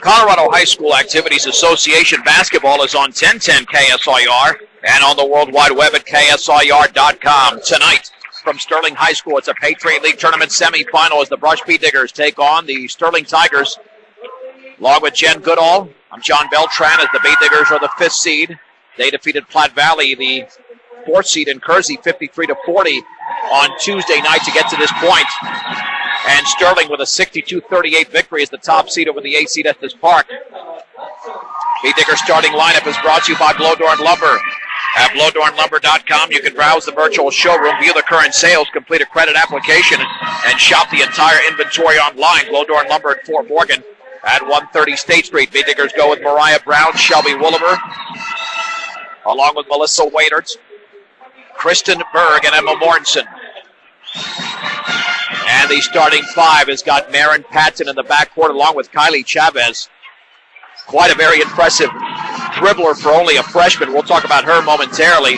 Colorado High School Activities Association basketball is on 1010 KSIR and on the World Wide Web at KSIR.com. Tonight from Sterling High School, it's a Patriot League Tournament semifinal as the Brush Bee Diggers take on the Sterling Tigers. Along with Jen Goodall, I'm John Beltran as the Bee Diggers are the 5th seed. They defeated Platte Valley, the 4th seed in Kersey, 53-40 on Tuesday night to get to this point. And Sterling with a 62-38 victory is the top seed over the 8th seed Estes Park. Bee Digger starting lineup is brought to you by Blodorn Lumber. At blodornlumber.com, you can browse the virtual showroom, view the current sales, complete a credit application, and shop the entire inventory online. Blodorn Lumber at Fort Morgan at 130 State Street. Bee Diggers go with Mariah Brown, Shelby Wooliver, along with Melissa Waitert, Kristen Berg, and Emma Mortensen. And the starting 5 has got Marin Patton in the backcourt along with Kylie Chavez. Quite a very impressive dribbler for only a freshman. We'll talk about her momentarily.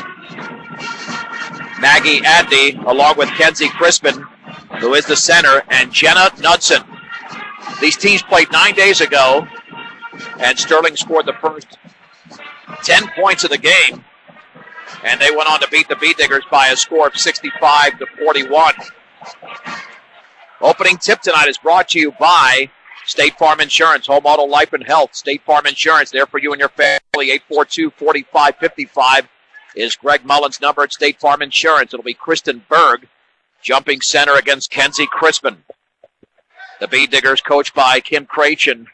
Maggie Adney along with Kenzie Crispin, who is the center, and Jenna Knudsen. These teams played 9 days ago, and Sterling scored the first 10 points of the game. And they went on to beat the Bee Diggers by a score of 65-41. Opening tip tonight is brought to you by State Farm Insurance, Home Auto Life and Health. State Farm Insurance, there for you and your family. 842-4555 is Greg Mullen's number at State Farm Insurance. It'll be Kristen Berg, jumping center against Kenzie Crispin. The Bee Diggers coached by Kim Craich and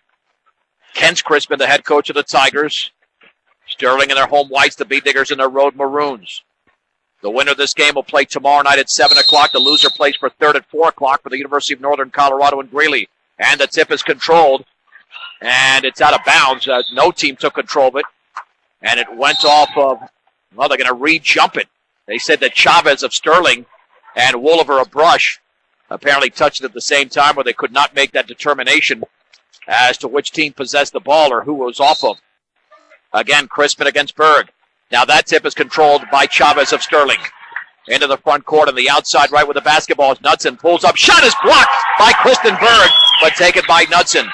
Kent Crispin, the head coach of the Tigers. Sterling in their home whites, the Bee Diggers in their road maroons. The winner of this game will play tomorrow night at 7 o'clock. The loser plays for third at 4 o'clock for the University of Northern Colorado in Greeley. And the tip is controlled, and it's out of bounds. No team took control of it, and it went off of, well, they're going to re-jump it. They said that Chavez of Sterling and Wooliver of Brush apparently touched it at the same time, where they could not make that determination as to which team possessed the ball or who was off of. Again, Crispin against Berg. Now that tip is controlled by Chavez of Sterling. Into the front court on the outside right with the basketball as Knudsen pulls up. Shot is blocked by Kristen Berg, but taken by Knudsen.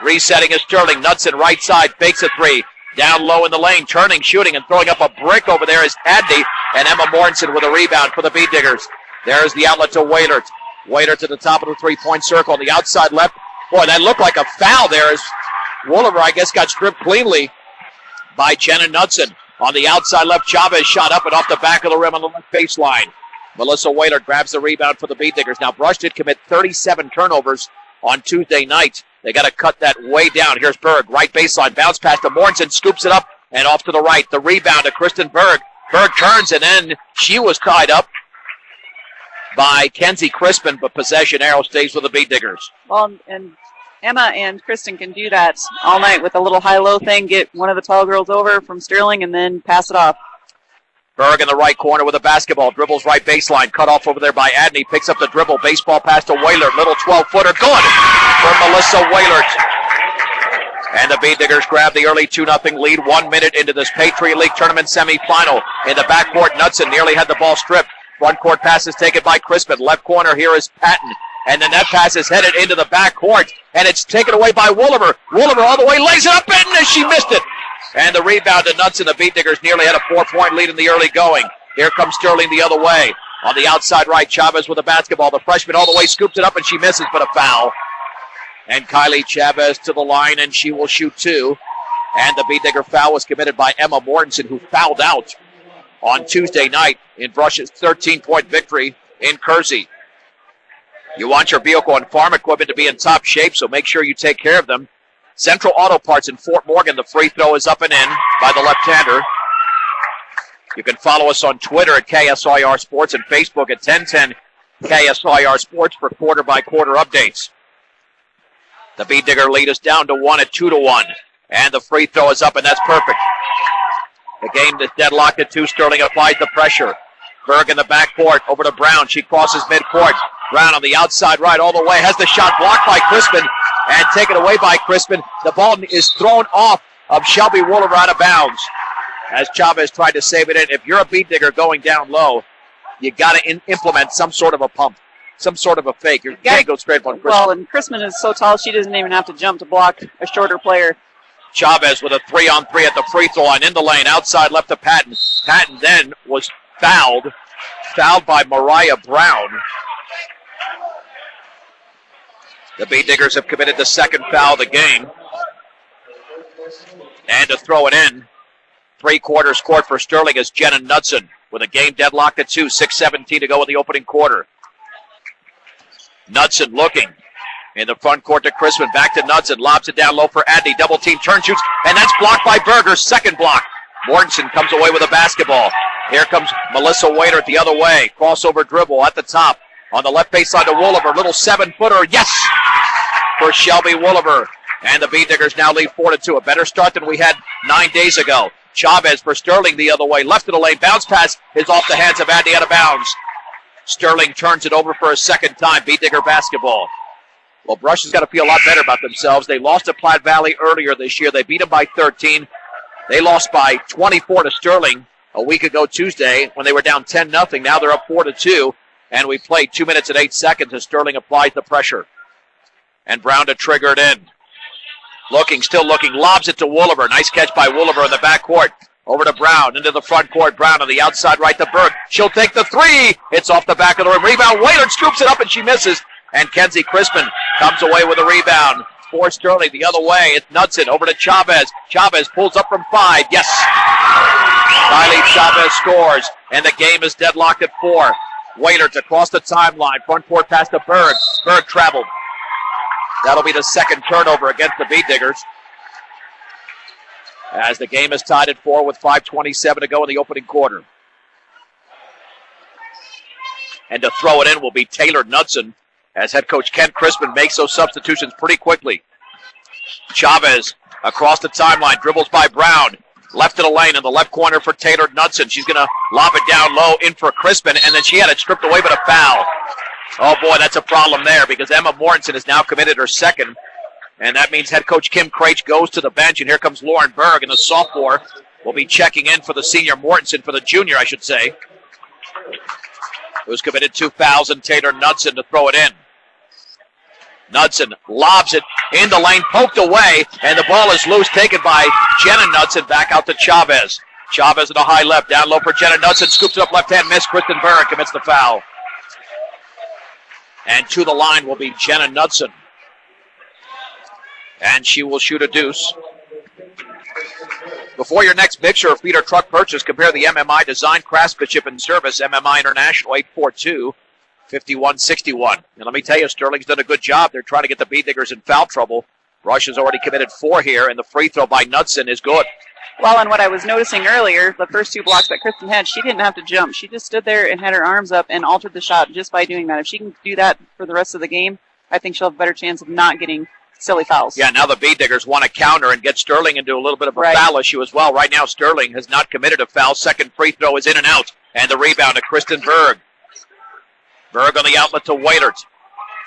Resetting is Sterling. Knudsen right side, fakes a 3. Down low in the lane, turning, shooting, and throwing up a brick over there is Adney, and Emma Mortensen with a rebound for the Bee Diggers. There's the outlet to Waitert. Waitert to the top of the three-point circle on the outside left. Boy, that looked like a foul there as Wooliver, I guess, got stripped cleanly by Jenna Knudsen. On the outside left, Chavez shot up and off the back of the rim on the left baseline. Melissa Waitert grabs the rebound for the Bee Diggers. Now, Brush did commit 37 turnovers on Tuesday night. They got to cut that way down. Here's Berg, right baseline, bounce pass to Mortensen, scoops it up, and off to the right. The rebound to Kristen Berg. Berg turns, and then she was tied up by Kenzie Crispin, but possession arrow stays with the Bee Diggers. Well, and Emma and Kristen can do that all night with a little high-low thing, get one of the tall girls over from Sterling, and then pass it off. Berg in the right corner with a basketball. Dribbles right baseline. Cut off over there by Adney. Picks up the dribble. Baseball pass to Wailert. Little 12-footer. Good for Melissa Wailert. And the Bee Diggers grab the early 2-0 lead 1 minute into this Patriot League Tournament semifinal. In the backcourt, Knudsen nearly had the ball stripped. Front court pass is taken by Crispin. Left corner here is Patton. And then that pass is headed into the backcourt. And it's taken away by Wooliver. Wooliver all the way lays it up, and she missed it. And the rebound to Knudsen. The Bee Diggers nearly had a 4-point lead in the early going. Here comes Sterling the other way. On the outside right, Chavez with the basketball. The freshman all the way scoops it up, and she misses, but a foul. And Kylie Chavez to the line, and she will shoot 2. And the Bee Digger foul was committed by Emma Mortensen, who fouled out on Tuesday night in Brush's 13-point victory in Kersey. You want your vehicle and farm equipment to be in top shape, so make sure you take care of them. Central Auto Parts in Fort Morgan. The free throw is up and in by the left-hander. You can follow us on Twitter at KSIR Sports and Facebook at 1010 KSIR Sports for quarter-by-quarter updates. The Bee Digger lead is down to 1 at 2-1. And the free throw is up, and that's perfect. The game is deadlocked at 2. Sterling applies the pressure. Berg in the backcourt over to Brown. She crosses midcourt. Brown on the outside right all the way. Has the shot blocked by Crispin and taken away by Crispin. The ball is thrown off of Shelby Wooliver out of bounds as Chavez tried to save it in. If you're a Bee Digger going down low, you got to implement some sort of a pump. some sort of a fake. You can't go straight on Chrisman. Well, and Chrisman is so tall, she doesn't even have to jump to block a shorter player. Chavez with a 3-on-3 at the free throw line in the lane. Outside left to Patton. Patton then was fouled by Mariah Brown. The Bee Diggers have committed the second foul of the game. And to throw it in, 3/4 court for Sterling is Jenna Knudsen with a game deadlock at 2, 6:17 to go in the opening quarter. Knudsen looking in the front court to Crispin. Back to Knudsen, lobs it down low for Adney. Double team, turn shoots, and that's blocked by Berger. Second block. Mortensen comes away with a basketball. Here comes Melissa Waitert the other way. Crossover dribble at the top. On the left baseline to Wooliver. Little 7-footer. Yes! For Shelby Wooliver. And the Bee Diggers now lead 4-2. A better start than we had 9 days ago. Chavez for Sterling the other way. Left of the lane. Bounce pass is off the hands of Adney out of bounds. Sterling turns it over for a second time. Bee Digger basketball. Well, Brush has got to feel a lot better about themselves. They lost to Platte Valley earlier this year. They beat them by 13. They lost by 24 to Sterling a week ago Tuesday when they were down 10-0. Now they're up 4-2. And we played 2 minutes and 8 seconds as Sterling applies the pressure. And Brown to trigger it in. Still looking, lobs it to Wooliver. Nice catch by Wooliver in the backcourt. Over to Brown, into the front court. Brown on the outside right to Berg. She'll take the three. It's off the back of the rim. Rebound. Waitert scoops it up and she misses. And Kenzie Crispin comes away with a rebound. For Sterling the other way. It's Knudsen over to Chavez. Chavez pulls up from 5. Yes. Kylie Chavez scores. And the game is deadlocked at 4. Waitert across the timeline. Front court pass to Berg. Berg traveled. That'll be the second turnover against the Bee Diggers. As the game is tied at 4 with 5:27 to go in the opening quarter. And to throw it in will be Taylor Knudsen as head coach Ken Crispin makes those substitutions pretty quickly. Chavez across the timeline, dribbles by Brown. Left of the lane in the left corner for Taylor Knudsen. She's going to lob it down low in for Crispin, and then she had it stripped away but a foul. Oh boy, that's a problem there because Emma Mortensen has now committed her second. And that means head coach Kim Craich goes to the bench, and here comes Lauren Berg, and the sophomore will be checking in for the senior Mortensen, for the junior, I should say, who's committed 2 fouls, and Taylor Knudsen to throw it in. Knudsen lobs it in the lane, poked away, and the ball is loose, taken by Jenna Knudsen, back out to Chavez. Chavez at a high left, down low for Jenna Knudsen, scoops it up left hand, miss. Kristen Berg commits the foul. And to the line will be Jenna Knudsen. And she will shoot a deuce. Before your next mixer or feeder truck purchase, compare the MMI design, craftsmanship, and service. MMI International, 842-5161. And let me tell you, Sterling's done a good job. They're trying to get the Bee Diggers in foul trouble. Rush has already committed 4 here, and the free throw by Knudsen is good. Well, and what I was noticing earlier, the first 2 blocks that Kristen had, she didn't have to jump. She just stood there and had her arms up and altered the shot just by doing that. If she can do that for the rest of the game, I think she'll have a better chance of not getting silly fouls. Yeah, now the Bee Diggers want to counter and get Sterling into a little bit of a foul issue as well. Right now, Sterling has not committed a foul. Second free throw is in and out. And the rebound to Kristen Berg. Berg on the outlet to Waitert.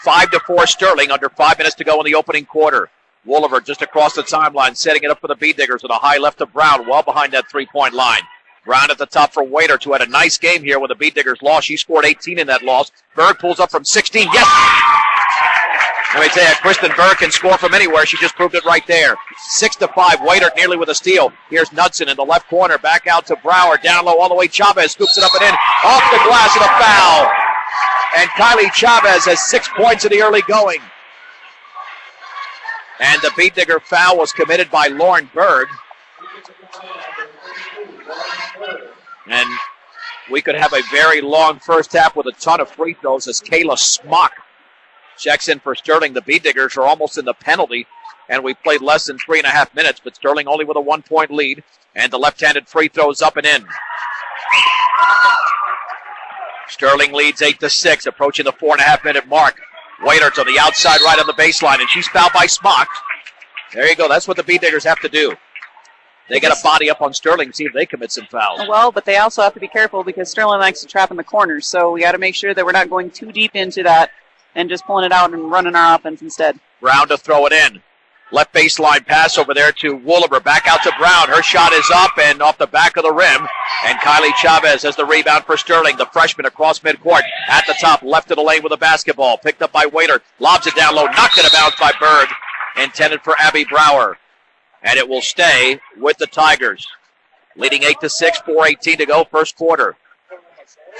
5-4 Sterling, under 5 minutes to go in the opening quarter. Wooliver just across the timeline, setting it up for the Bee Diggers with a high left to Brown, well behind that three-point line. Brown at the top for Waitert, who had a nice game here when the Bee Diggers lost. She scored 18 in that loss. Berg pulls up from 16. Yes! Let me tell you, Kristen Berg can score from anywhere. She just proved it right there. 6-5. Waitert nearly with a steal. Here's Knudsen in the left corner. Back out to Brower. Down low all the way. Chavez scoops it up and in. Off the glass and a foul. And Kylie Chavez has 6 points in the early going. And the Bee Digger foul was committed by Lauren Berg. And we could have a very long first half with a ton of free throws as Kayla Smock checks in for Sterling. The Bee Diggers are almost in the penalty, and we played less than 3.5 minutes, but Sterling only with a 1-point lead, and the left-handed free throw is up and in. Sterling leads 8-6, approaching the 4.5-minute mark. Waiter's on the outside right on the baseline, and she's fouled by Smock. There you go. That's what the Bee Diggers have to do. They got to body up on Sterling and see if they commit some fouls. Well, but they also have to be careful because Sterling likes to trap in the corners, so we got to make sure that we're not going too deep into that and just pulling it out and running our offense instead. Brown to throw it in. Left baseline pass over there to Wooliver. Back out to Brown. Her shot is up and off the back of the rim. And Kylie Chavez has the rebound for Sterling. The freshman across midcourt. At the top, left of the lane with a basketball. Picked up by Waiter. Lobs it down low. Knocked it out of bounds by Berg. Intended for Abby Brower. And it will stay with the Tigers. Leading 8-6, 4:18 to go, first quarter.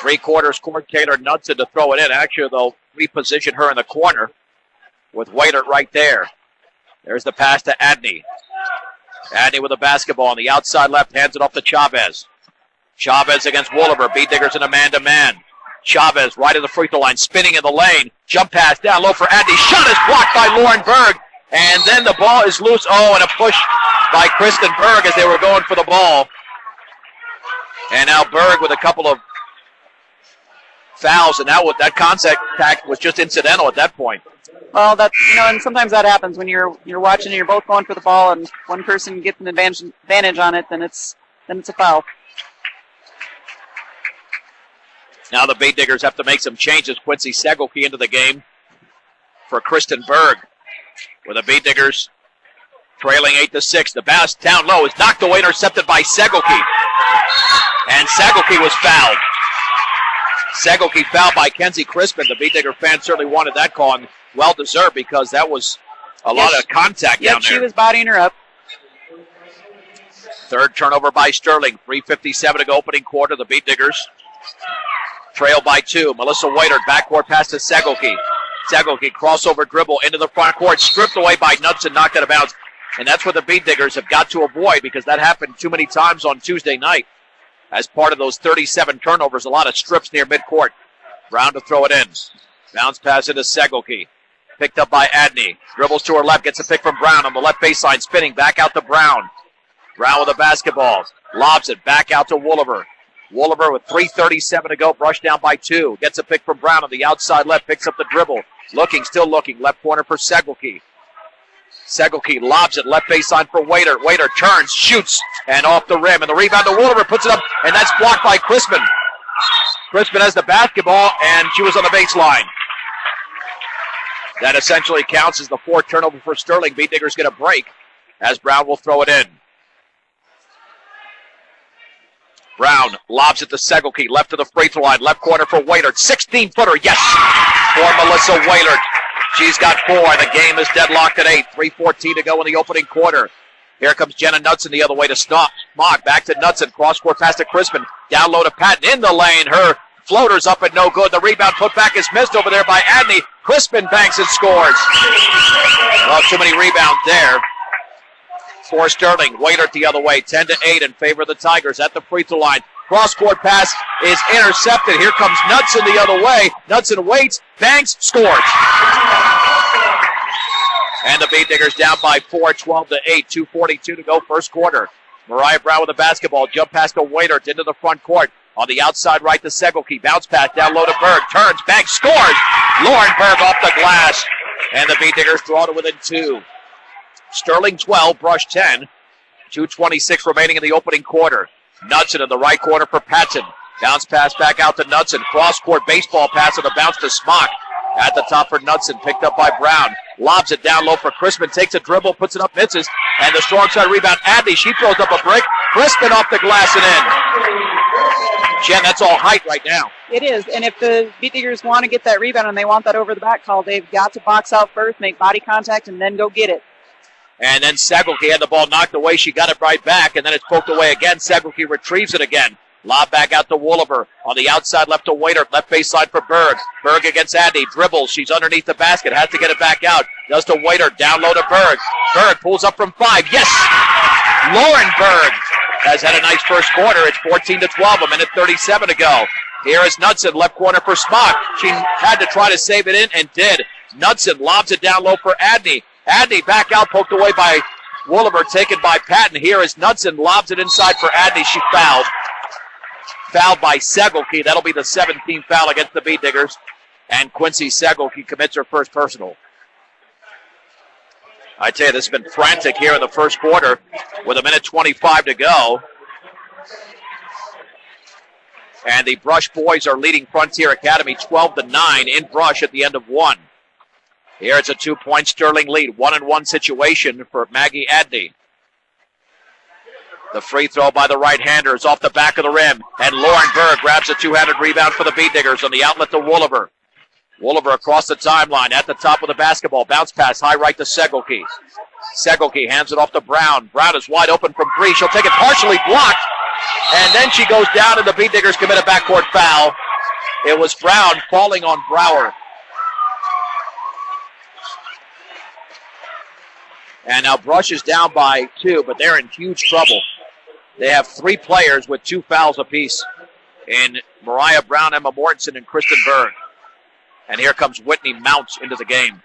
3/4 court, Taylor Knudsen to throw it in. Actually, they'll reposition her in the corner with Waiter right there. There's the pass to Adney. Adney with a basketball on the outside left, hands it off to Chavez. Chavez against Wooliver. B-Diggers in a man-to-man. Chavez right at the free throw line, spinning in the lane. Jump pass down low for Adney. Shot is blocked by Lauren Berg. And then the ball is loose. Oh, and a push by Kristen Berg as they were going for the ball. And now Berg with a couple of fouls, and that contact was just incidental at that point. Well, and sometimes that happens when you're watching and you're both going for the ball, and one person gets an advantage on it, then it's a foul. Now the Bay Diggers have to make some changes. Quincy Segelke into the game for Kristen Berg, with the Bay Diggers trailing 8-6. The pass down low is knocked away, intercepted by Segelke, and Segelke was fouled. Segelke fouled by Kenzie Crispin. The B-Digger fans certainly wanted that call, and well-deserved because that was a lot of contact down there. She was bodying her up. Third turnover by Sterling. 3:57 to go, opening quarter. The B-Diggers trail by 2. Melissa Waiter, backcourt pass to Segelke. Segelke crossover dribble into the front court, stripped away by Knudsen, knocked out of bounds. And that's what the B-Diggers have got to avoid because that happened too many times on Tuesday night. As part of those 37 turnovers, a lot of strips near midcourt. Brown to throw it in. Bounce pass into Segelke. Picked up by Adney. Dribbles to her left, gets a pick from Brown on the left baseline, spinning back out to Brown. Brown with a basketball. Lobs it back out to Wooliver. Wooliver with 3:37 to go, brushed down by 2. Gets a pick from Brown on the outside left, picks up the dribble. Still looking, left corner for Segelke. Segelke lobs it, left baseline for Waiter. Waiter turns, shoots, and off the rim. And the rebound to Wooliver, puts it up, and that's blocked by Crispin. Crispin has the basketball, and she was on the baseline. That essentially counts as the 4th turnover for Sterling. B-Diggers get a break as Brown will throw it in. Brown lobs it to Segelke, left to the free throw line, left corner for Waiter. 16-footer, yes, for Melissa Waiter. She's got 4. The game is deadlocked at 8. 3:14 to go in the opening quarter. Here comes Jenna Knudsen the other way to stop. Smock back to Knudsen. Cross-court pass to Crispin. Down low to Patton in the lane. Her floater's up and no good. The rebound put back is missed over there by Adney. Crispin banks and scores. Well, too many rebounds there for Sterling. Waiter the other way. 10-8 in favor of the Tigers at the free throw line. Cross-court pass is intercepted. Here comes Knudsen the other way. Knudsen waits, banks, scores. And the B-Diggers down by 4, 12-8, 2:42 to go, first quarter. Mariah Brown with the basketball. Jump pass to Waiter into the front court. On the outside right to Segelke. Bounce pass down low to Berg. Turns, banks, scores. Lauren Berg off the glass. And the B-Diggers draw to within 2. Sterling 12, Brush 10. 2:26 remaining in the opening quarter. Knudsen in the right corner for Patton. Bounce pass back out to Knudsen. Cross-court baseball pass on the bounce to Smock. At the top for Knudsen, picked up by Brown. Lobs it down low for Crispin. Takes a dribble, puts it up, misses. And the strong side rebound, Adney. She throws up a brick. Crispin off the glass and in. Jen, that's all height right now. It is. And if the B-Diggers want to get that rebound and they want that over the back call, they've got to box out first, make body contact, and then go get it. And then Segelke had the ball knocked away. She got it right back, and then it's poked away again. Segelke retrieves it again. Lob back out to Wooliver. On the outside, left to Waiter. Left baseline for Berg. Berg against Adney. Dribbles. She's underneath the basket. Has to get it back out. Does to Waiter. Down low to Berg. Berg pulls up from 5. Yes! Lauren Berg has had a nice first quarter. It's 14-12. 1:37 to go. Here is Knudsen. Left corner for Smock. She had to try to save it in and did. Knudsen lobs it down low for Adney. Adney back out, poked away by Wooliver, taken by Patton. Here is Knudsen, lobs it inside for Adney. She fouled. Fouled by Segelke. That'll be the 17th foul against the B-Diggers. And Quincy Segelke commits her first personal. I tell you, this has been frantic here in the first quarter with 1:25 to go. And the Brush boys are leading Frontier Academy 12-9 in Brush at the end of 1. Here it's a 2-point Sterling lead. 1-1 situation for Maggie Adney. The free throw by the right-hander is off the back of the rim. And Lauren Berg grabs a two-handed rebound for the Beat Diggers on the outlet to Wooliver. Wooliver across the timeline at the top of the basketball. Bounce pass high right to Segelke. Segelke hands it off to Brown. Brown is wide open from three. She'll take it partially blocked. And then she goes down and the Beat Diggers commit a backcourt foul. It was Brown falling on Brower. And now Brush is down by 2, but they're in huge trouble. They have 3 players with 2 fouls apiece in Mariah Brown, Emma Mortensen, and Kristen Berg. And here comes Whitney Mounts into the game.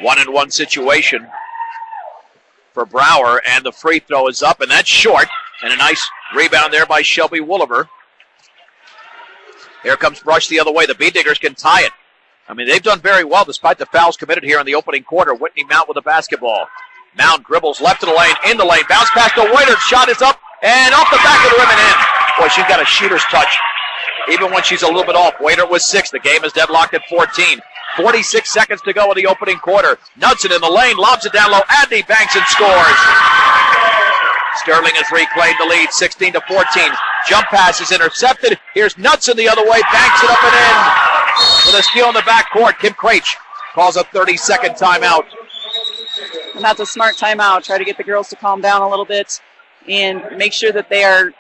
One-and-one situation for Brower, and the free throw is up, and that's short. And a nice rebound there by Shelby Wooliver. Here comes Brush the other way. The Beat Diggers can tie it. I mean, they've done very well despite the fouls committed here in the opening quarter. Whitney Mount with the basketball. Mount dribbles left of the lane, in the lane. Bounce pass to Waiter. Shot is up and off the back of the rim and in. Boy, she's got a shooter's touch. Even when she's a little bit off. Waiter was 6. The game is deadlocked at 14. 46 seconds to go in the opening quarter. Knudsen in the lane, lobs it down low. Adney banks and scores. Sterling has reclaimed the lead, 16-14. Jump pass is intercepted. Here's Knudsen the other way, banks it up and in. With a steal in the backcourt, Kim Craich calls a 30-second timeout. And that's a smart timeout. Try to get the girls to calm down a little bit and make sure that they are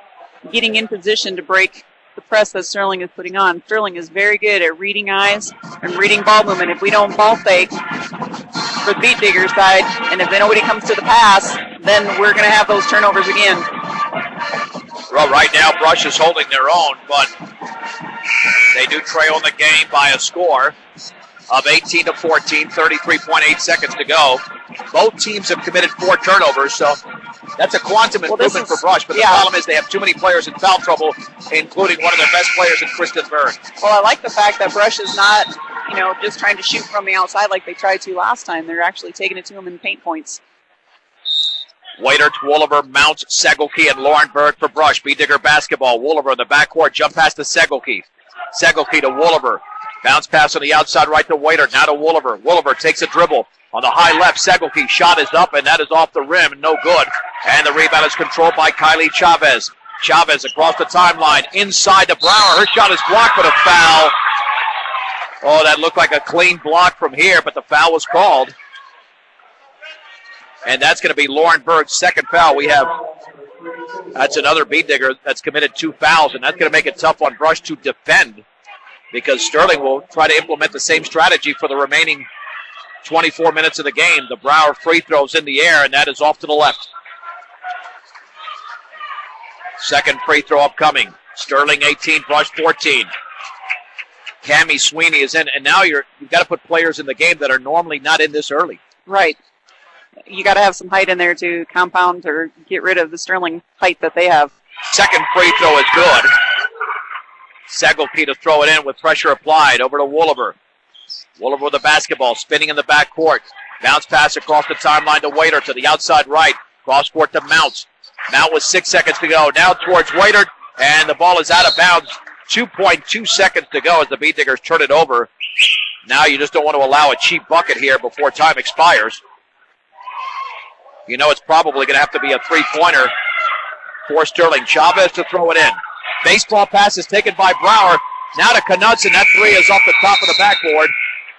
getting in position to break the press that Sterling is putting on. Sterling is very good at reading eyes and reading ball movement. If we don't ball fake for the Beat Diggers side, and if nobody comes to the pass, then we're going to have those turnovers again. Well, right now, Brush is holding their own, but they do trail in the game by a score of 18-14, 33.8 seconds to go. Both teams have committed 4 turnovers, so that's a quantum improvement for Brush, but the problem is they have too many players in foul trouble, including one of their best players in Kristen Berg. Well, I like the fact that Brush is not, just trying to shoot from the outside like they tried to last time. They're actually taking it to him in paint points. Waiter, Wooliver, Mounts, Segelke, and Lauren Berg for Brush. Beat Digger basketball. Wooliver in the backcourt. Jump pass to Segelke. Segelke to Wooliver. Bounce pass on the outside right to Waiter. Now to Wooliver. Wooliver takes a dribble. On the high left, Segelke shot is up, and that is off the rim. No good. And the rebound is controlled by Kylie Chavez. Chavez across the timeline. Inside to Brower. Her shot is blocked, but a foul. Oh, that looked like a clean block from here, but the foul was called. And that's going to be Lauren Berg's second foul. That's another Beat Digger that's committed 2 fouls, and that's going to make it tough on Brush to defend because Sterling will try to implement the same strategy for the remaining 24 minutes of the game. The Brower free throws in the air, and that is off to the left. Second free throw upcoming. Sterling 18, Brush 14. Cammie Sweeney is in, and now you've got to put players in the game that are normally not in this early. Right. You got to have some height in there to compound or get rid of the Sterling height that they have. Second free throw is good. Segelke to throw it in with pressure applied over to Wooliver. Wooliver with the basketball, spinning in the backcourt. Bounce pass across the timeline to Waiter to the outside right. Cross court to Mounts. Mount with 6 seconds to go. Now towards Waiter, and the ball is out of bounds. 2.2 seconds to go as the Beat Diggers turn it over. Now you just don't want to allow a cheap bucket here before time expires. You know it's probably going to have to be a three-pointer for Sterling. Chavez to throw it in. Baseball pass is taken by Brower. Now to Knudsen. That three is off the top of the backboard.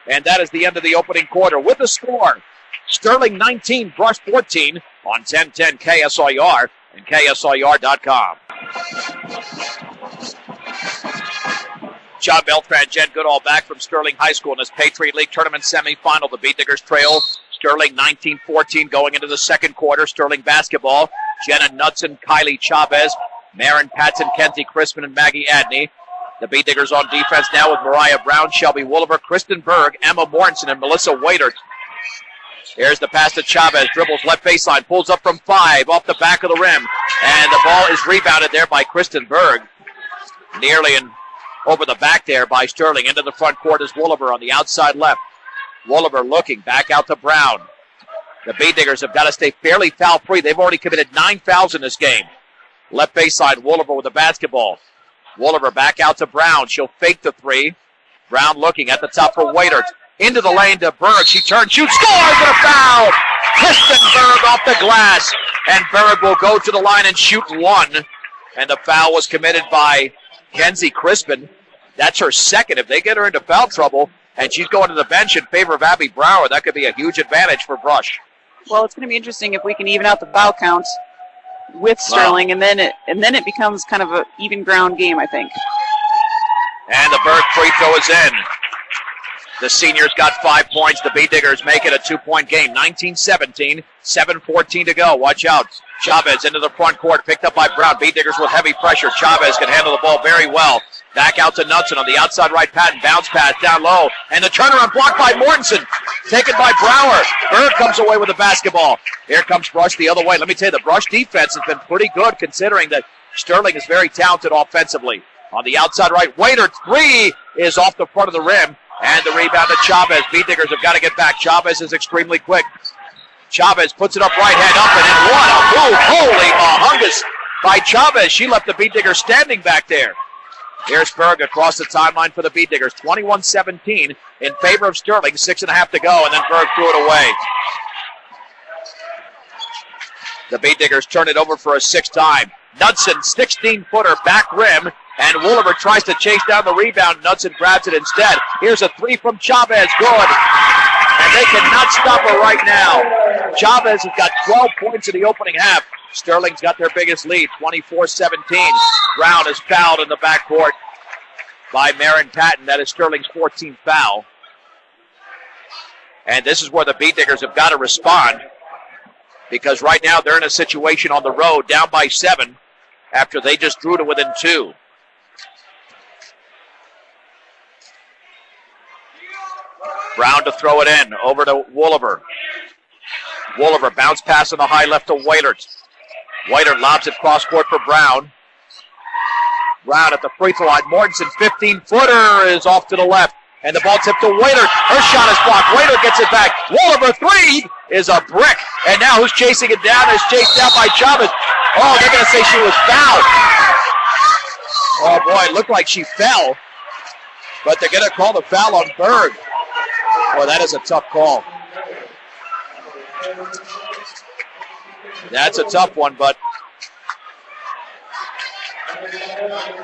And that is the end of the opening quarter. With the score, Sterling 19, Brush 14 on 1010 KSIR and KSIR.com. John Beltran, Jen Goodall back from Sterling High School in this Patriot League Tournament semifinal. The Beat Diggers trail Sterling 19-14 going into the second quarter. Sterling basketball. Jenna Knudsen, Kylie Chavez, Marin Patson, Kenzie Crispin, and Maggie Adney. The Beat Diggers on defense now with Mariah Brown, Shelby Wooliver, Kristen Berg, Emma Mortensen, and Melissa Waiter. Here's the pass to Chavez. Dribbles left baseline. Pulls up from 5 off the back of the rim. And the ball is rebounded there by Kristen Berg. Nearly over the back there by Sterling. Into the front court is Wooliver on the outside left. Wooliver looking back out to Brown. The Beat Diggers have got to stay fairly foul-free. They've already committed 9 fouls in this game. Left baseline, Wooliver with the basketball. Wooliver back out to Brown. She'll fake the three. Brown looking at the top for Waitert. Into the lane to Berg. She turns, shoots, scores, and a foul! Kristen Berg off the glass. And Berg will go to the line and shoot one. And the foul was committed by Kenzie Crispin. That's her second. If they get her into foul trouble and she's going to the bench in favor of Abby Brower, that could be a huge advantage for Brush. Well, it's going to be interesting if we can even out the foul count with Sterling, and then it becomes kind of an even ground game, I think. And the Berg free throw is in. The seniors got 5 points. The B-Diggers make it a 2-point game. 19-17, 7:14 to go. Watch out. Chavez into the front court, picked up by Brown. B-Diggers with heavy pressure. Chavez can handle the ball very well. Back out to Knudsen on the outside right. Patton bounce pass down low. And the turnaround blocked by Mortensen. Taken by Brower. Berg comes away with the basketball. Here comes Brush the other way. Let me tell you, the Brush defense has been pretty good considering that Sterling is very talented offensively. On the outside right, Waitert, three is off the front of the rim. And the rebound to Chavez. B-Diggers have got to get back. Chavez is extremely quick. Chavez puts it up right hand up and in. What a move. Holy mahungus by Chavez. She left the B-Diggers standing back there. Here's Berg across the timeline for the B-Diggers. 21-17 in favor of Sterling. 6.5 to go, and then Berg threw it away. The B-Diggers turn it over for a sixth time. Knudsen, 16-footer, back rim. And Wooliver tries to chase down the rebound. Knudsen grabs it instead. Here's a three from Chavez. Good. And they cannot stop her right now. Chavez has got 12 points in the opening half. Sterling's got their biggest lead, 24-17. Brown is fouled in the backcourt by Marin Patton. That is Sterling's 14th foul. And this is where the B-Diggers have got to respond, because right now they're in a situation on the road, down by 7, after they just drew to within 2. Brown to throw it in, over to Wooliver. Wooliver bounce pass on the high left to Waitert. Waitert lobs it cross court for Brown. Brown at the free throw line. Mortensen, 15-footer, is off to the left. And the ball tipped to Waitert. Her shot is blocked. Waitert gets it back. Wooliver, three is a brick. And now who's chasing it down is chased down by Chavez. Oh, they're going to say she was fouled. Oh, boy, it looked like she fell. But they're going to call the foul on Berg. Boy, that is a tough call. That's a tough one, but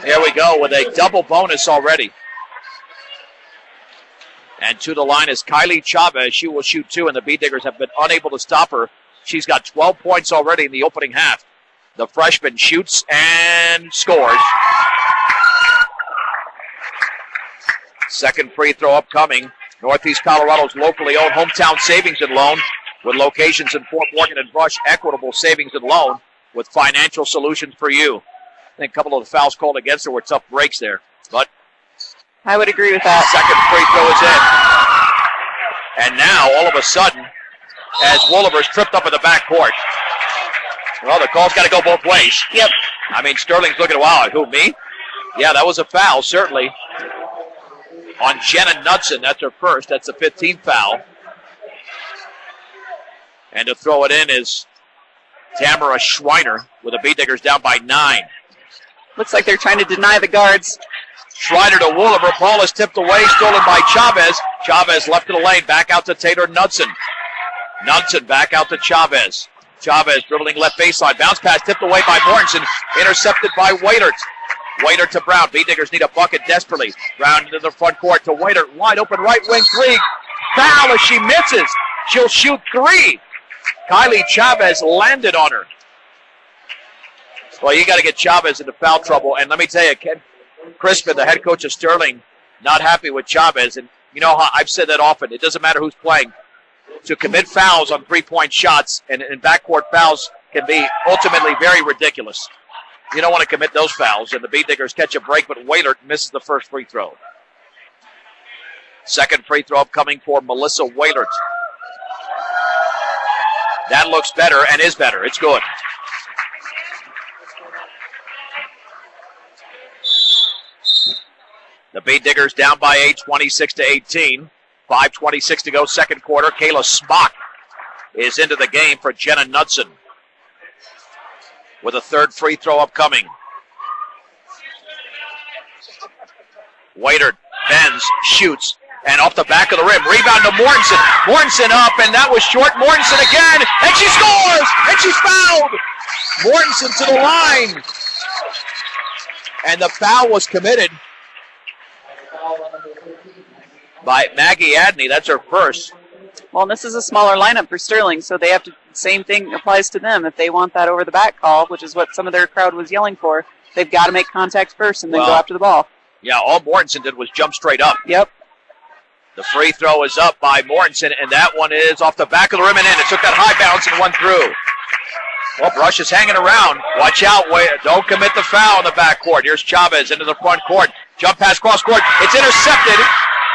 here we go with a double bonus already. And to the line is Kylie Chavez. She will shoot 2, and the B-Diggers have been unable to stop her. She's got 12 points already in the opening half. The freshman shoots and scores. Second free throw upcoming. Northeast Colorado's locally owned Hometown Savings and Loan, with locations in Fort Morgan and Brush. Equitable Savings and Loan with financial solutions for you. I think a couple of the fouls called against her were tough breaks there, but I would agree with that. Second free throw is in. And now, all of a sudden, as Wooliver's tripped up in the backcourt, well, the call's got to go both ways. Yep. I mean, Sterling's looking, wow, who, me? Yeah, that was a foul, certainly. On Jenna Knudsen, that's her first. That's the 15th foul. And to throw it in is Tamara Schreiner, with the B-Diggers down by 9. Looks like they're trying to deny the guards. Schreiner to Wooliver. Ball is tipped away, stolen by Chavez. Chavez left to the lane, back out to Taylor Knudsen. Knudsen back out to Chavez. Chavez dribbling left baseline. Bounce pass tipped away by Mortensen. Intercepted by Waitert. Waitert to Brown. B-Diggers need a bucket desperately. Brown into the front court to Waitert. Wide open right wing three. Foul as she misses. She'll shoot 3. Kylie Chavez landed on her. Well, you got to get Chavez into foul trouble. And let me tell you, Ken Crispin, the head coach of Sterling, not happy with Chavez. And you know how I've said that often. It doesn't matter who's playing. To commit fouls on three-point shots and backcourt fouls can be ultimately very ridiculous. You don't want to commit those fouls, and the B-Diggers catch a break, but Waitert misses the first free throw. Second free throw upcoming for Melissa Waitert. That looks better and is better. It's good. The B-Diggers down by 8, 26-18. 5:26 to go, second quarter. Kayla Smock is into the game for Jenna Knudsen, with a third free throw upcoming. Waiter bends, shoots, and off the back of the rim. Rebound to Mortensen. Mortensen up, and that was short. Mortensen again, and she scores! And she's fouled! Mortensen to the line. And the foul was committed by Maggie Adney. That's her first. Well, and this is a smaller lineup for Sterling, so they have to, same thing applies to them. If they want that over the back call, which is what some of their crowd was yelling for, they've got to make contact first and then go after the ball. Yeah, all Mortensen did was jump straight up. Yep. The free throw is up by Mortensen, and that one is off the back of the rim and in. It took that high bounce and went through. Well, Brush is hanging around. Watch out. Don't commit the foul in the backcourt. Here's Chavez into the front court. Jump pass cross court. It's intercepted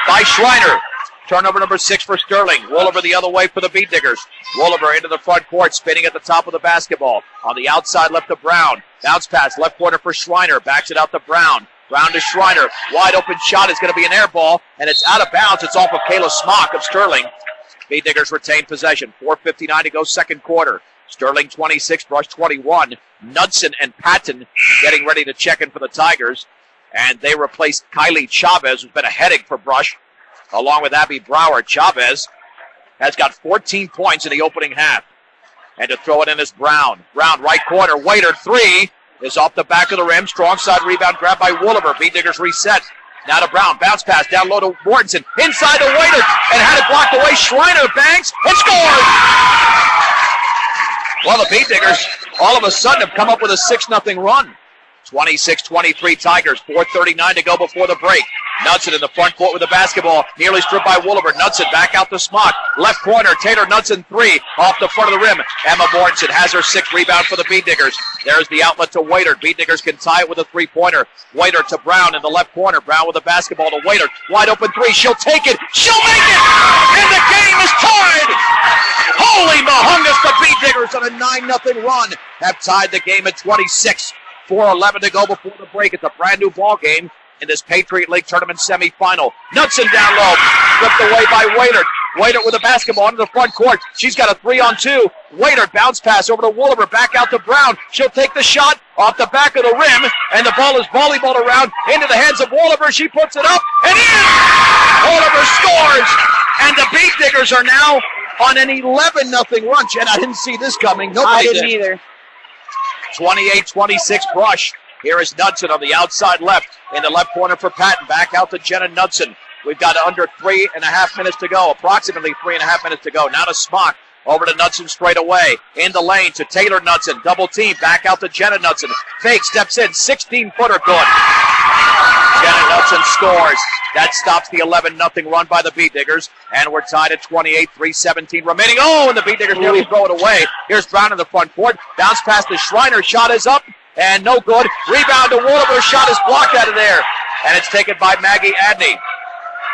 by Schreiner. Turnover number 6 for Sterling. Wooliver the other way for the Beat Diggers. Wooliver into the front court, spinning at the top of the basketball. On the outside, left to Brown. Bounce pass, left corner for Schreiner. Backs it out to Brown. Brown to Schreiner. Wide open shot is going to be an air ball, and it's out of bounds. It's off of Kayla Smock of Sterling. Beat Diggers retain possession. 4:59 to go, second quarter. Sterling 26, Brush 21. Knudsen and Patton getting ready to check in for the Tigers. And they replaced Kylie Chavez, who's been a headache for Brush, along with Abby Brower. Chavez has got 14 points in the opening half. And to throw it in is Brown. Brown, right corner. Waiter, 3 is off the back of the rim. Strong side rebound grabbed by Wooliver. Beat Diggers reset. Now to Brown. Bounce pass down low to Mortensen. Inside to Waiter. And had it blocked away. Schreiner banks and scores! Well, the Beat Diggers all of a sudden have come up with a 6-0 run. 26-23 Tigers. 4:39 to go before the break. Knudsen in the front court with the basketball. Nearly stripped by Wooliver. Knudsen back out to Smock. Left corner. Taylor Knudsen 3 off the front of the rim. Emma Mortensen has her 6th rebound for the Beat Diggers. There's the outlet to Waiter. Beat Diggers can tie it with a 3-pointer. Waiter to Brown in the left corner. Brown with the basketball to Waiter. Wide open 3. She'll take it. She'll make it! And the game is tied! Holy Mahungus, the Beat Diggers on a 9-0 run have tied the game at 26. 4:11 to go before the break. It's a brand new ball game in this Patriot League Tournament semifinal. Knudsen down low, flipped away by Waiter. Waiter with the basketball into the front court. She's got a 3-on-2. Waiter bounce pass over to Wooliver, back out to Brown. She'll take the shot off the back of the rim, and the ball is volleyballed around into the hands of Wooliver. She puts it up and in. Wooliver scores, and the Beat Diggers are now on an 11-0 run. Jen, I didn't see this coming. Nobody didn't either. 28-26 Brush. Here is Knudsen on the outside left. In the left corner for Patton. Back out to Jenna Knudsen. We've got under 3.5 minutes to go. Approximately 3.5 minutes to go. Now to Smock. Over to Knudsen straight away. In the lane to Taylor Knudsen. Double team. Back out to Jenna Knudsen. Fake. Steps in. 16-footer. Good. Jenna Knudsen scores. That stops the 11-0 run by the Beat Diggers. And we're tied at 28, 3:17 remaining. Oh, and the Beat Diggers nearly throw it away. Here's Brown in the front court. Bounce pass to Schreiner. Shot is up and no good. Rebound to Wooliver. Shot is blocked out of there. And it's taken by Maggie Adney.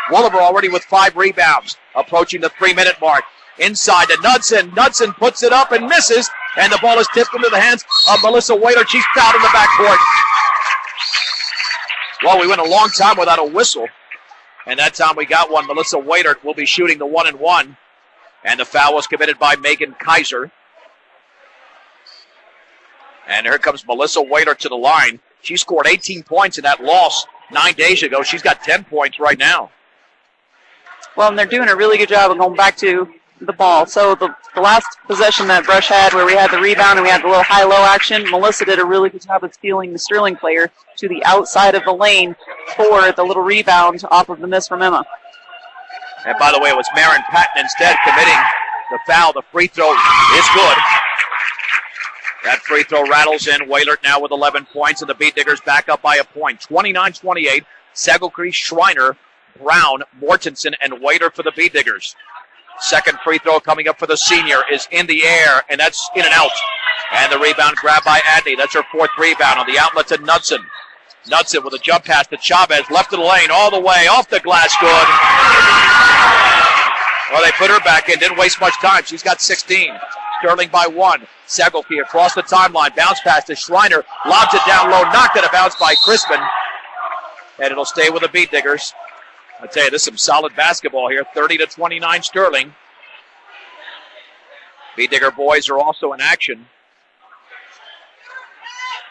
Wooliver already with 5 rebounds. Approaching the 3-minute mark. Inside to Knudsen. Knudsen puts it up and misses. And the ball is tipped into the hands of Melissa Waiter. She's fouled in the backcourt. Well, we went a long time without a whistle. And that time we got one. Melissa Waiter will be shooting the 1-and-1. And the foul was committed by Megan Kaiser. And here comes Melissa Waiter to the line. She scored 18 points in that loss 9 days ago. She's got 10 points right now. Well, and they're doing a really good job of going back to the ball. So the last possession that Brush had where we had the rebound and we had the little high-low action, Melissa did a really good job of stealing the Sterling player to the outside of the lane for the little rebound off of the miss from Emma. And by the way, it was Marin Patton instead committing the foul. The free throw is good. That free throw rattles in. Wailert now with 11 points, and the Beat Diggers back up by a point. 29-28. Segelcree, Schreiner, Brown, Mortensen, and Waiter for the Beat Diggers. Second free throw coming up for the senior is in the air, and that's in and out. And the rebound grabbed by Adney. That's her 4th rebound on the outlet to Knudsen. Knudsen with a jump pass to Chavez, left of the lane, all the way, off the glass, good. Well, they put her back in, didn't waste much time. She's got 16. Sterling by 1. Segelcree across the timeline, bounce pass to Schreiner, lobs it down low, knocked it out by Crispin. And it'll stay with the Beat Diggers. I tell you, this is some solid basketball here. 30-29 Sterling. Beat Digger boys are also in action.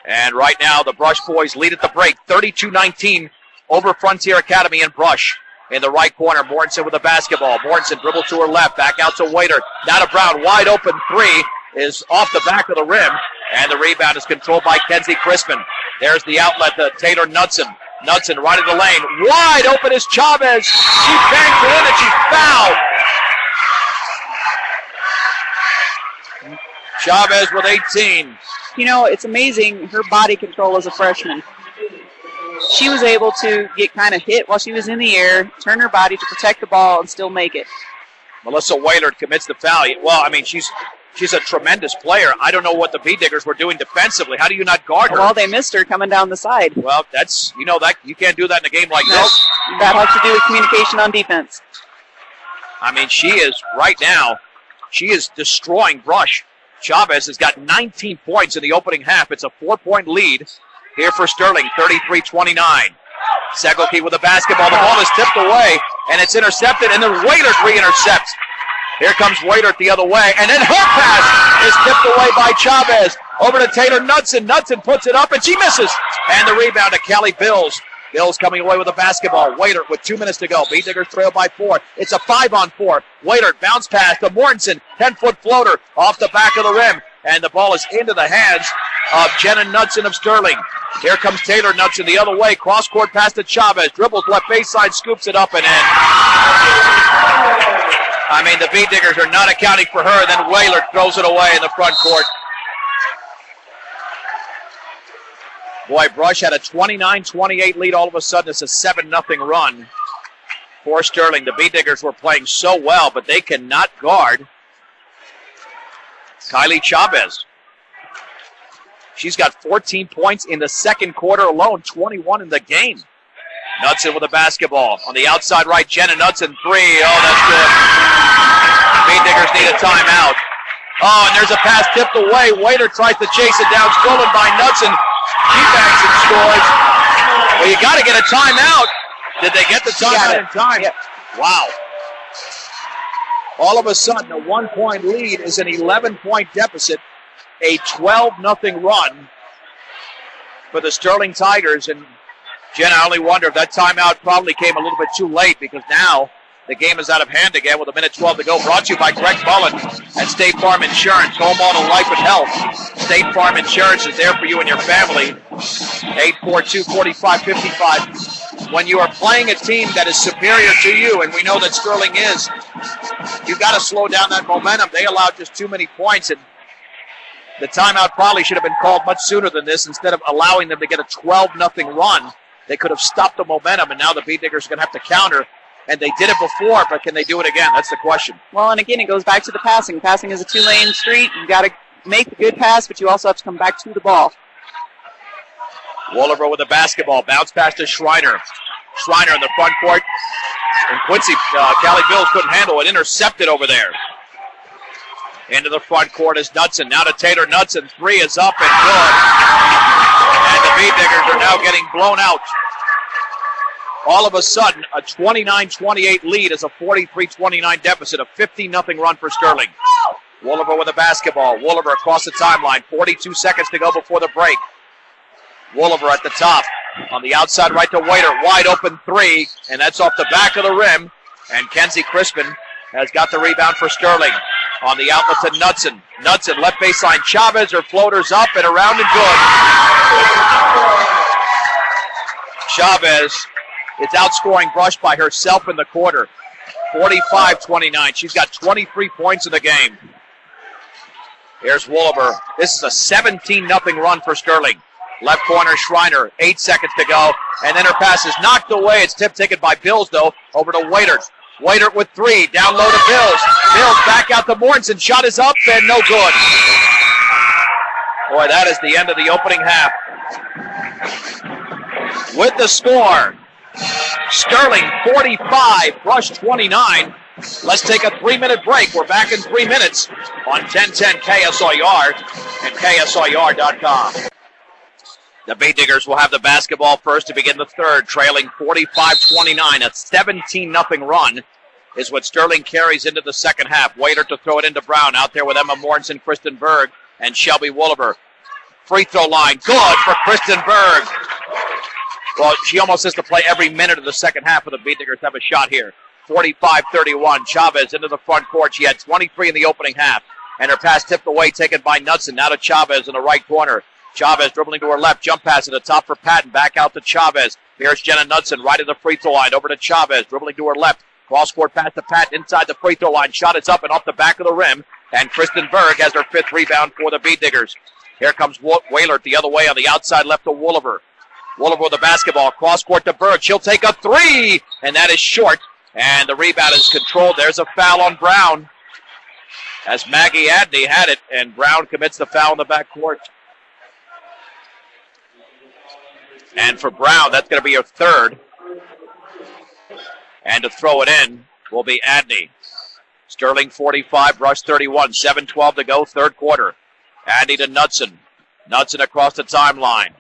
And right now, the Brush boys lead at the break, 32-19. over Frontier Academy in Brush. In the right corner, Mortensen with the basketball. Mortensen dribbles to her left, back out to Waiter. Now to Brown, wide open three is off the back of the rim, and the rebound is controlled by Kenzie Crispin. There's the outlet to Taylor Knudsen. Knudsen right in the lane. Wide open is Chavez. She banks it in and she's fouled. Chavez with 18. You know, it's amazing her body control as a freshman. She was able to get kind of hit while she was in the air, turn her body to protect the ball, and still make it. Melissa Waylard commits the foul. Well, I mean, she's a tremendous player. I don't know what the B-Diggers were doing defensively. How do you not guard her? Well, they missed her coming down the side. Well, that you can't do that in a game like this. That has to do with communication on defense. I mean, she is destroying Brush. Chavez has got 19 points in the opening half. It's a 4-point lead here for Sterling, 33-29. Segelke with the basketball. The ball is tipped away, and it's intercepted, and then Waiter re-intercepts. Here comes Waiter the other way, and then her pass is tipped away by Chavez. Over to Taylor Knudsen. Knudsen puts it up, and she misses. And the rebound to Kelly Bills. Bills coming away with the basketball. Waiter with 2 minutes to go. B-Diggers trail by 4. It's a 5-on-4. Waiter bounce pass to Mortensen. 10-foot floater off the back of the rim. And the ball is into the hands of Jenna Knudsen of Sterling. Here comes Taylor Knudsen the other way. Cross-court pass to Chavez. Dribbles left baseline, scoops it up and in. I mean, the B-Diggers are not accounting for her. Then Waylard throws it away in the front court. Boy, Brush had a 29-28 lead. All of a sudden, it's a 7-0 run for Sterling. The B-Diggers were playing so well, but they cannot guard Kylie Chavez. She's got 14 points in the second quarter alone, 21 in the game. Knudsen with the basketball. On the outside right, Jenna Knudsen, 3. Oh, that's good. B-Diggers need a timeout. Oh, and there's a pass tipped away. Waiter tries to chase it down, stolen by Knudsen. She banks and scores. Well, you got to get a timeout. Did they get the timeout in time? Yep. Wow. All of a sudden, a 1-point lead is an 11-point deficit. A 12-0 run for the Sterling Tigers. And, Jen, I only wonder if that timeout probably came a little bit too late, because now the game is out of hand again with 1:12 to go. Brought to you by Greg Mullen at State Farm Insurance. Home, auto, life, and health. State Farm Insurance is there for you and your family. 842-4555. When you are playing a team that is superior to you, and we know that Sterling is, you've got to slow down that momentum. They allowed just too many points, and the timeout probably should have been called much sooner than this. Instead of allowing them to get a 12-0 run, they could have stopped the momentum, and now the B-Diggers are going to have to counter. And they did it before, but can they do it again? That's the question. Well, and again, it goes back to the passing. Passing is a 2-lane street. You've got to make the good pass, but you also have to come back to the ball. Wolliver with the basketball. Bounce pass to Schreiner. Schreiner in the front court. And Quincy, Callie Bills couldn't handle it. Intercepted over there. Into the front court is Knudsen. Now to Taylor Knudsen. 3 is up and good. And the B-Diggers are now getting blown out. All of a sudden, a 29-28 lead is a 43-29 deficit, a 15-0 run for Sterling. Wolliver with the basketball. Wolliver across the timeline. 42 seconds to go before the break. Wolliver at the top. On the outside right to Waiter. Wide open 3, and that's off the back of the rim. And Kenzie Crispin has got the rebound for Sterling. On the outlet to Knudsen. Knudsen left baseline. Chavez, her floater's up and around and good. Chavez is outscoring Brush by herself in the quarter. 45-29. She's got 23 points in the game. Here's Wolliver. This is a 17-0 run for Sterling. Left corner, Schreiner. 8 seconds to go. And then her pass is knocked away. It's tipped taken by Bills, though, over to Waiter. Waiter with 3. Down low to Bills. Bills back out to Mortensen. Shot is up and no good. Boy, that is the end of the opening half. With the score, Sterling 45, Brush 29. Let's take a 3-minute break. We're back in 3 minutes on 1010 KSIR and KSIR.com. The B-Diggers will have the basketball first to begin the third, trailing 45-29. A 17-0 run is what Sterling carries into the second half. Waiter to throw it into Brown. Out there with Emma Mortensen, Kristen Berg, and Shelby Wolliver. Free throw line, good for Kristen Berg. Well, she almost has to play every minute of the second half of the Beatniggers have a shot here. 45-31. Chavez into the front court. She had 23 in the opening half. And her pass tipped away, taken by Knudsen. Now to Chavez in the right corner. Chavez dribbling to her left. Jump pass at the top for Patton. Back out to Chavez. Here's Jenna Knudsen right at the free throw line. Over to Chavez. Dribbling to her left. Cross-court pass to Patton inside the free throw line. Shot is up and off the back of the rim. And Kristen Berg has her 5th rebound for the Beatniggers. Here comes Whalert the other way on the outside left to Wooliver. Wooliver with the basketball. Cross-court to Berg. She'll take a 3. And that is short. And the rebound is controlled. There's a foul on Brown. As Maggie Adney had it, and Brown commits the foul in the backcourt. And for Brown, that's going to be her 3rd. And to throw it in will be Adney. Sterling 45, Rush 31, 7:12 to go, 3rd quarter. Adney to Knudsen. Knudsen across the timeline.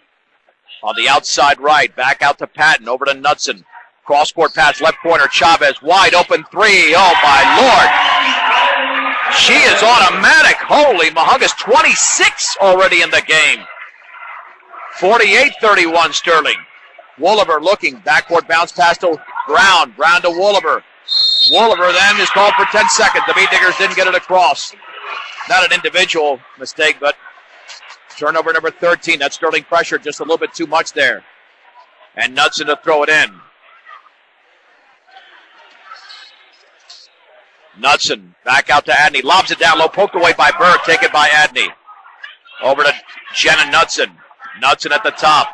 On the outside right, back out to Patton, over to Knudsen. Cross-court pass, left corner, Chavez, wide open 3. Oh, my Lord. She is automatic. Holy Mahungus, 26 already in the game. 48-31 Sterling. Wooliver looking, backcourt bounce pass to Brown. Brown to Wooliver. Wooliver then is called for 10 seconds. The Beatniggers didn't get it across. Not an individual mistake, but turnover number 13. That's Sterling pressure just a little bit too much there. And Knudsen to throw it in. Knudsen back out to Adney. Lobs it down low, poked away by Berg, taken by Adney. Over to Jenna Knudsen. Knudsen at the top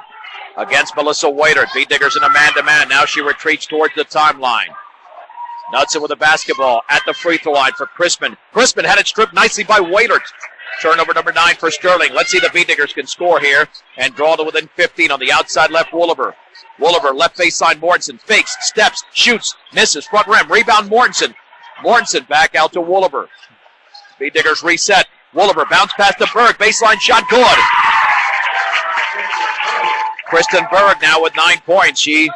against Melissa Waitert. Beatniggers in a man-to-man. Now she retreats towards the timeline. Knudsen with the basketball at the free throw line for Crispin. Crispin had it stripped nicely by Waitert. Turnover number 9 for Sterling. Let's see the Beatniggers can score here and draw to within 15 on the outside left. Wooliver. Wooliver left baseline. Mortensen fakes, steps, shoots, misses. Front rim. Rebound Mortensen. Mortensen back out to Wooliver. Beatniggers reset. Wooliver bounce pass to Berg. Baseline shot good. Kristen Berg now with 9 points. She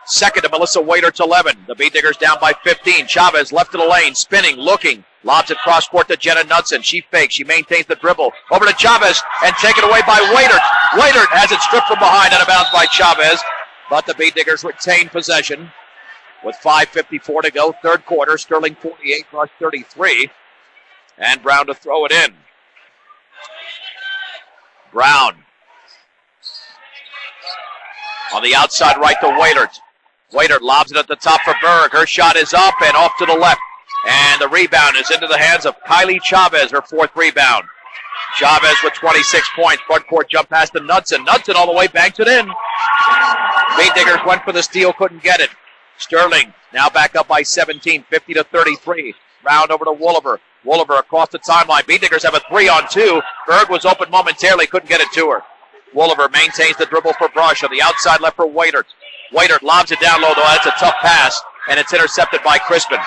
second to Melissa Waiter's 11. The Beatniggers down by 15. Chavez left of the lane, spinning, looking. Lobs it cross court to Jenna Knudsen. She fakes. She maintains the dribble. Over to Chavez and taken away by Waitert. Waitert has it stripped from behind, out of bounds by Chavez. But the Beatniggers retain possession with 5:54 to go. 3rd quarter. Sterling 48, Rush 33. And Brown to throw it in. Brown. On the outside right to Waitert. Waitert lobs it at the top for Berg. Her shot is up and off to the left. And the rebound is into the hands of Kylie Chavez, her 4th rebound. Chavez with 26 points. Front court jump pass to Knudsen. Knudsen all the way, banks it in. Beatniggers went for the steal, couldn't get it. Sterling now back up by 17, 50-33. Round over to Wooliver. Wooliver across the timeline. Beatniggers have a 3-on-2. Berg was open momentarily, couldn't get it to her. Wooliver maintains the dribble for Brush on the outside left for Waitert. Waitert lobs it down low, though. That's a tough pass, and it's intercepted by Crispin.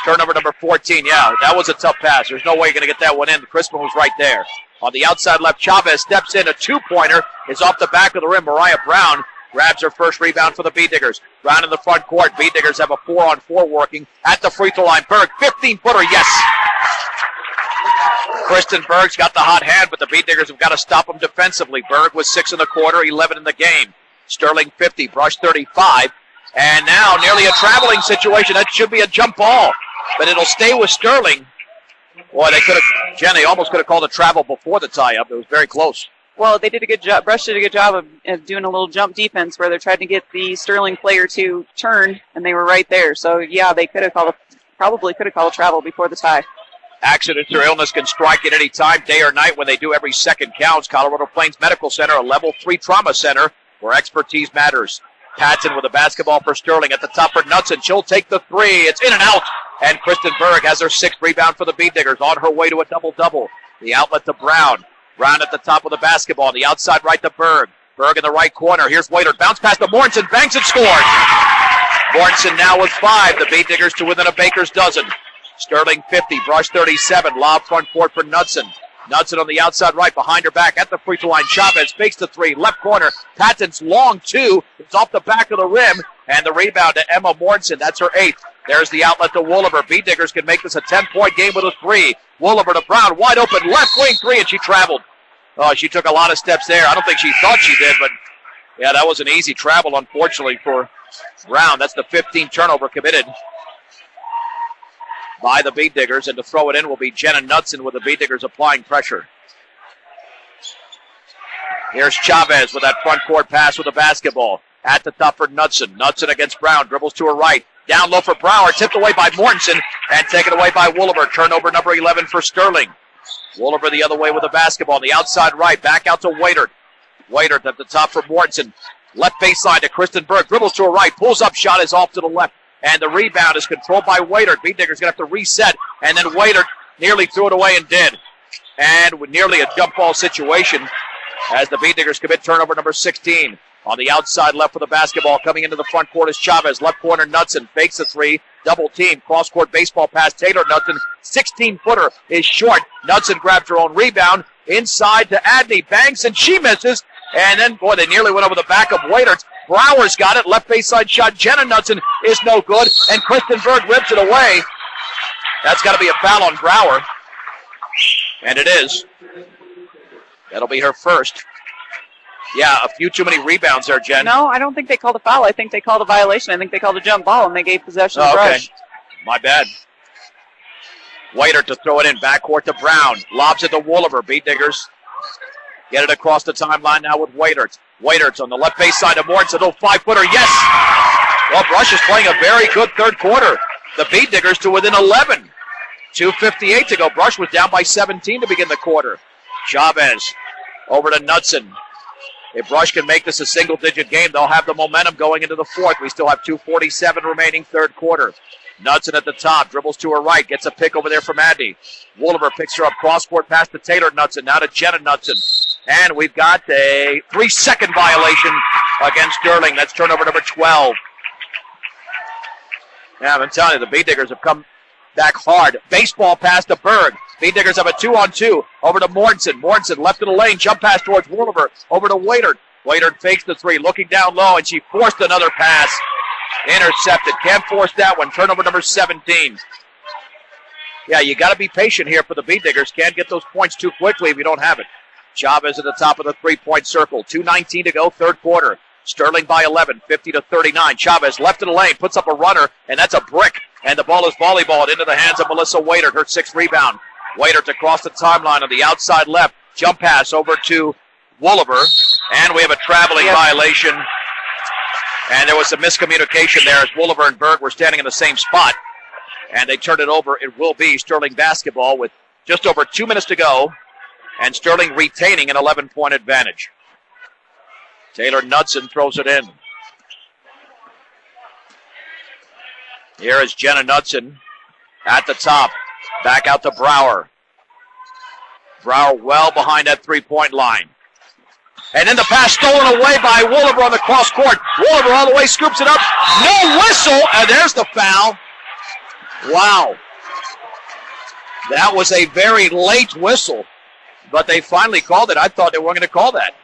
Turnover number 14. Yeah, that was a tough pass. There's no way you're going to get that one in. Crispin was right there. On the outside left, Chavez steps in. A 2-pointer is off the back of the rim. Mariah Brown grabs her first rebound for the Beatniggers. Brown in the front court. Beatniggers have a 4-on-4 working at the free throw line. Berg, 15-footer, yes. Kristen Berg's got the hot hand, but the Beatniggers have got to stop him defensively. Berg was 6 in the quarter, 11 in the game. Sterling 50, Brush 35. And now nearly a traveling situation. That should be a jump ball, but it'll stay with Sterling. Boy, Jenny almost could have called a travel before the tie-up. It was very close. Well, they did a good job. Brush did a good job of doing a little jump defense where they're trying to get the Sterling player to turn, and they were right there. So, yeah, they probably could have called a travel before the tie. Accidents or illness can strike at any time, day or night, when they do. Every second counts. Colorado Plains Medical Center, a level 3 trauma center where expertise matters. Patton with a basketball for Sterling at the top for Knudsen. She'll take the 3. It's in and out. And Kristen Berg has her 6th rebound for the Beatniggers on her way to a double-double. The outlet to Brown. Brown at the top with the basketball. The outside right to Berg. Berg in the right corner. Here's Waitert. Bounce pass to Mortensen. Banks and scores. Mortensen now with 5. The Beatniggers to within a baker's dozen. Sterling 50. Brush 37. Lob front court for Knudsen. Knudsen on the outside right, behind her back at the free throw line. Chavez fakes the 3, left corner. Patton's long 2. It's off the back of the rim, and the rebound to Emma Mortensen. That's her 8th. There's the outlet to Wooliver. Beatniggers can make this a 10-point game with a 3. Wooliver to Brown, wide open, left wing 3, and she traveled. Oh, she took a lot of steps there. I don't think she thought she did, but Yeah, that was an easy travel, unfortunately, for Brown. That's the 15th turnover committed by the Bead Diggers, and to throw it in will be Jenna Knudsen with the Bead Diggers applying pressure. Here's Chavez with that front court pass with the basketball. At the top for Knudsen. Knudsen against Brown. Dribbles to her right. Down low for Brower. Tipped away by Mortensen and taken away by Wooliver. Turnover number 11 for Sterling. Wooliver the other way with the basketball on the outside right. Back out to Waitert. Waitert at the top for Mortensen. Left baseline to Kristen Berg. Dribbles to her right. Pulls up. Shot is off to the left. And the rebound is controlled by Waitert. Bead Diggers going to have to reset. And then Waitert nearly threw it away and did. And with nearly a jump ball situation as the Bead Diggers commit turnover number 16. On the outside left for the basketball. Coming into the front court is Chavez. Left corner Knudsen. Fakes a three. Double team. Cross court baseball pass. Taylor Knudsen. 16-footer is short. Knudsen grabs her own rebound. Inside to Adney. Banks and she misses. And then, boy, they nearly went over the back of Waitert. Brower's got it. Left baseline shot. Jenna Knudsen is no good. And Kristen Berg rips it away. That's got to be a foul on Brower. And it is. That'll be her first. Yeah, a few too many rebounds there, Jen. No, I don't think they called a foul. I think they called a violation. I think they called a jump ball, and they gave possession to Brush. My bad. Waitert to throw it in. Backcourt to Brown. Lobs it to Wooliver. Bead Diggers get it across the timeline now with Waitert. Waitert's on the left base side of Morris. A little 5-footer. Yes! Well, Brush is playing a very good third quarter. The Bead Diggers to within 11. 2:58 to go. Brush was down by 17 to begin the quarter. Chavez over to Knudsen. If Brush can make this a single-digit game, they'll have the momentum going into the fourth. We still have 2:47 remaining third quarter. Knudsen at the top, dribbles to her right, gets a pick over there from Adney. Wooliver picks her up, cross-court pass to Taylor Knudsen, now to Jenna Knudsen. And we've got a 3-second violation against Sterling. That's turnover number 12. Yeah, I've been telling you, the Bead Diggers have come back hard. Baseball pass to Berg. Bead Diggers have a 2-on-2. Over to Mortensen. Mortensen left of the lane. Jump pass towards Wooliver. Over to Waitert. Waitert fakes the three. Looking down low, and she forced another pass. Intercepted. Can't force that one. Turnover number 17. Yeah, you got to be patient here for the Bead Diggers. Can't get those points too quickly if you don't have it. Chavez at the top of the three-point circle. 2:19 to go, third quarter. Sterling by 11, 50-39. Chavez left of the lane, puts up a runner, and that's a brick. And the ball is volleyballed into the hands of Melissa Waitert, her sixth rebound. Waitert across the timeline on the outside left. Jump pass over to Wooliver. And we have a traveling violation. And there was some miscommunication there as Wooliver and Berg were standing in the same spot. And they turned it over. It will be Sterling basketball with just over 2 minutes to go. And Sterling retaining an 11-point advantage. Taylor Knudsen throws it in. Here is Jenna Knudsen at the top. Back out to Brower. Brower well behind that three-point line. And then the pass stolen away by Wooliver on the cross court. Wooliver all the way scoops it up. No whistle, and there's the foul. Wow. That was a very late whistle, but they finally called it. I thought they weren't going to call that.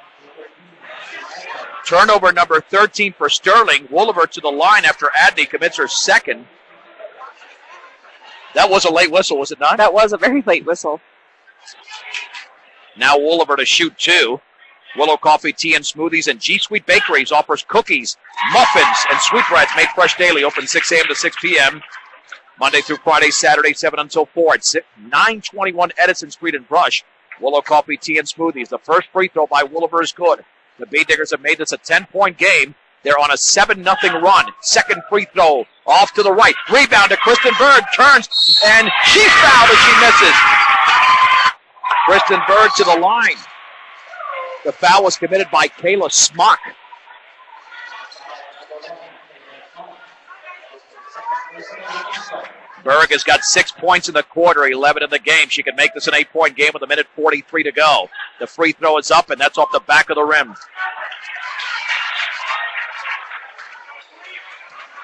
Turnover number 13 for Sterling. Wooliver to the line after Adney commits her second. That was a late whistle, was it not? That was a very late whistle. Now Wooliver to shoot two. Willow Coffee, Tea and Smoothies, and G Sweet Bakeries offers cookies, muffins, and sweetbreads made fresh daily. Open 6 a.m. to 6 p.m. Monday through Friday, Saturday, 7 until 4 at 921 Edison Street in Brush. Willow Coffee, Tea and Smoothies. The first free throw by Wooliver is good. The Bead Diggers have made this a 10-point game. They're on a 7-0 run. Second free throw off to the right. Rebound to Kristen Berg. Turns, and she's fouled as she misses. Kristen Berg to the line. The foul was committed by Kayla Smock. Berg has got 6 points in the quarter, 11 in the game. She can make this an 8-point game with 1:43 to go. The free throw is up, and that's off the back of the rim.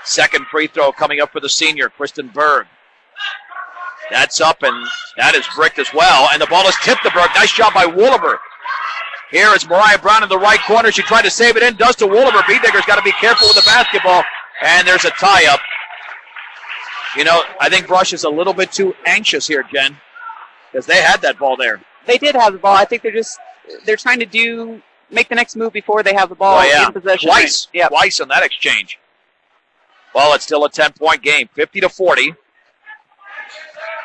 Second free throw coming up for the senior, Kristen Berg. That's up, and that is bricked as well. And the ball is tipped to Berg. Nice job by Wooliver. Here is Mariah Brown in the right corner. She tried to save it in. Does to Wooliver. Bead Diggers got to be careful with the basketball. And there's a tie-up. You know, I think Brush is a little bit too anxious here, Jen, because they had that ball there. They did have the ball. I think they're trying to do make the next move before they have the ball in possession. Twice. Right? Yep. Twice in that exchange. Well, it's still a 10-point game, 50-40.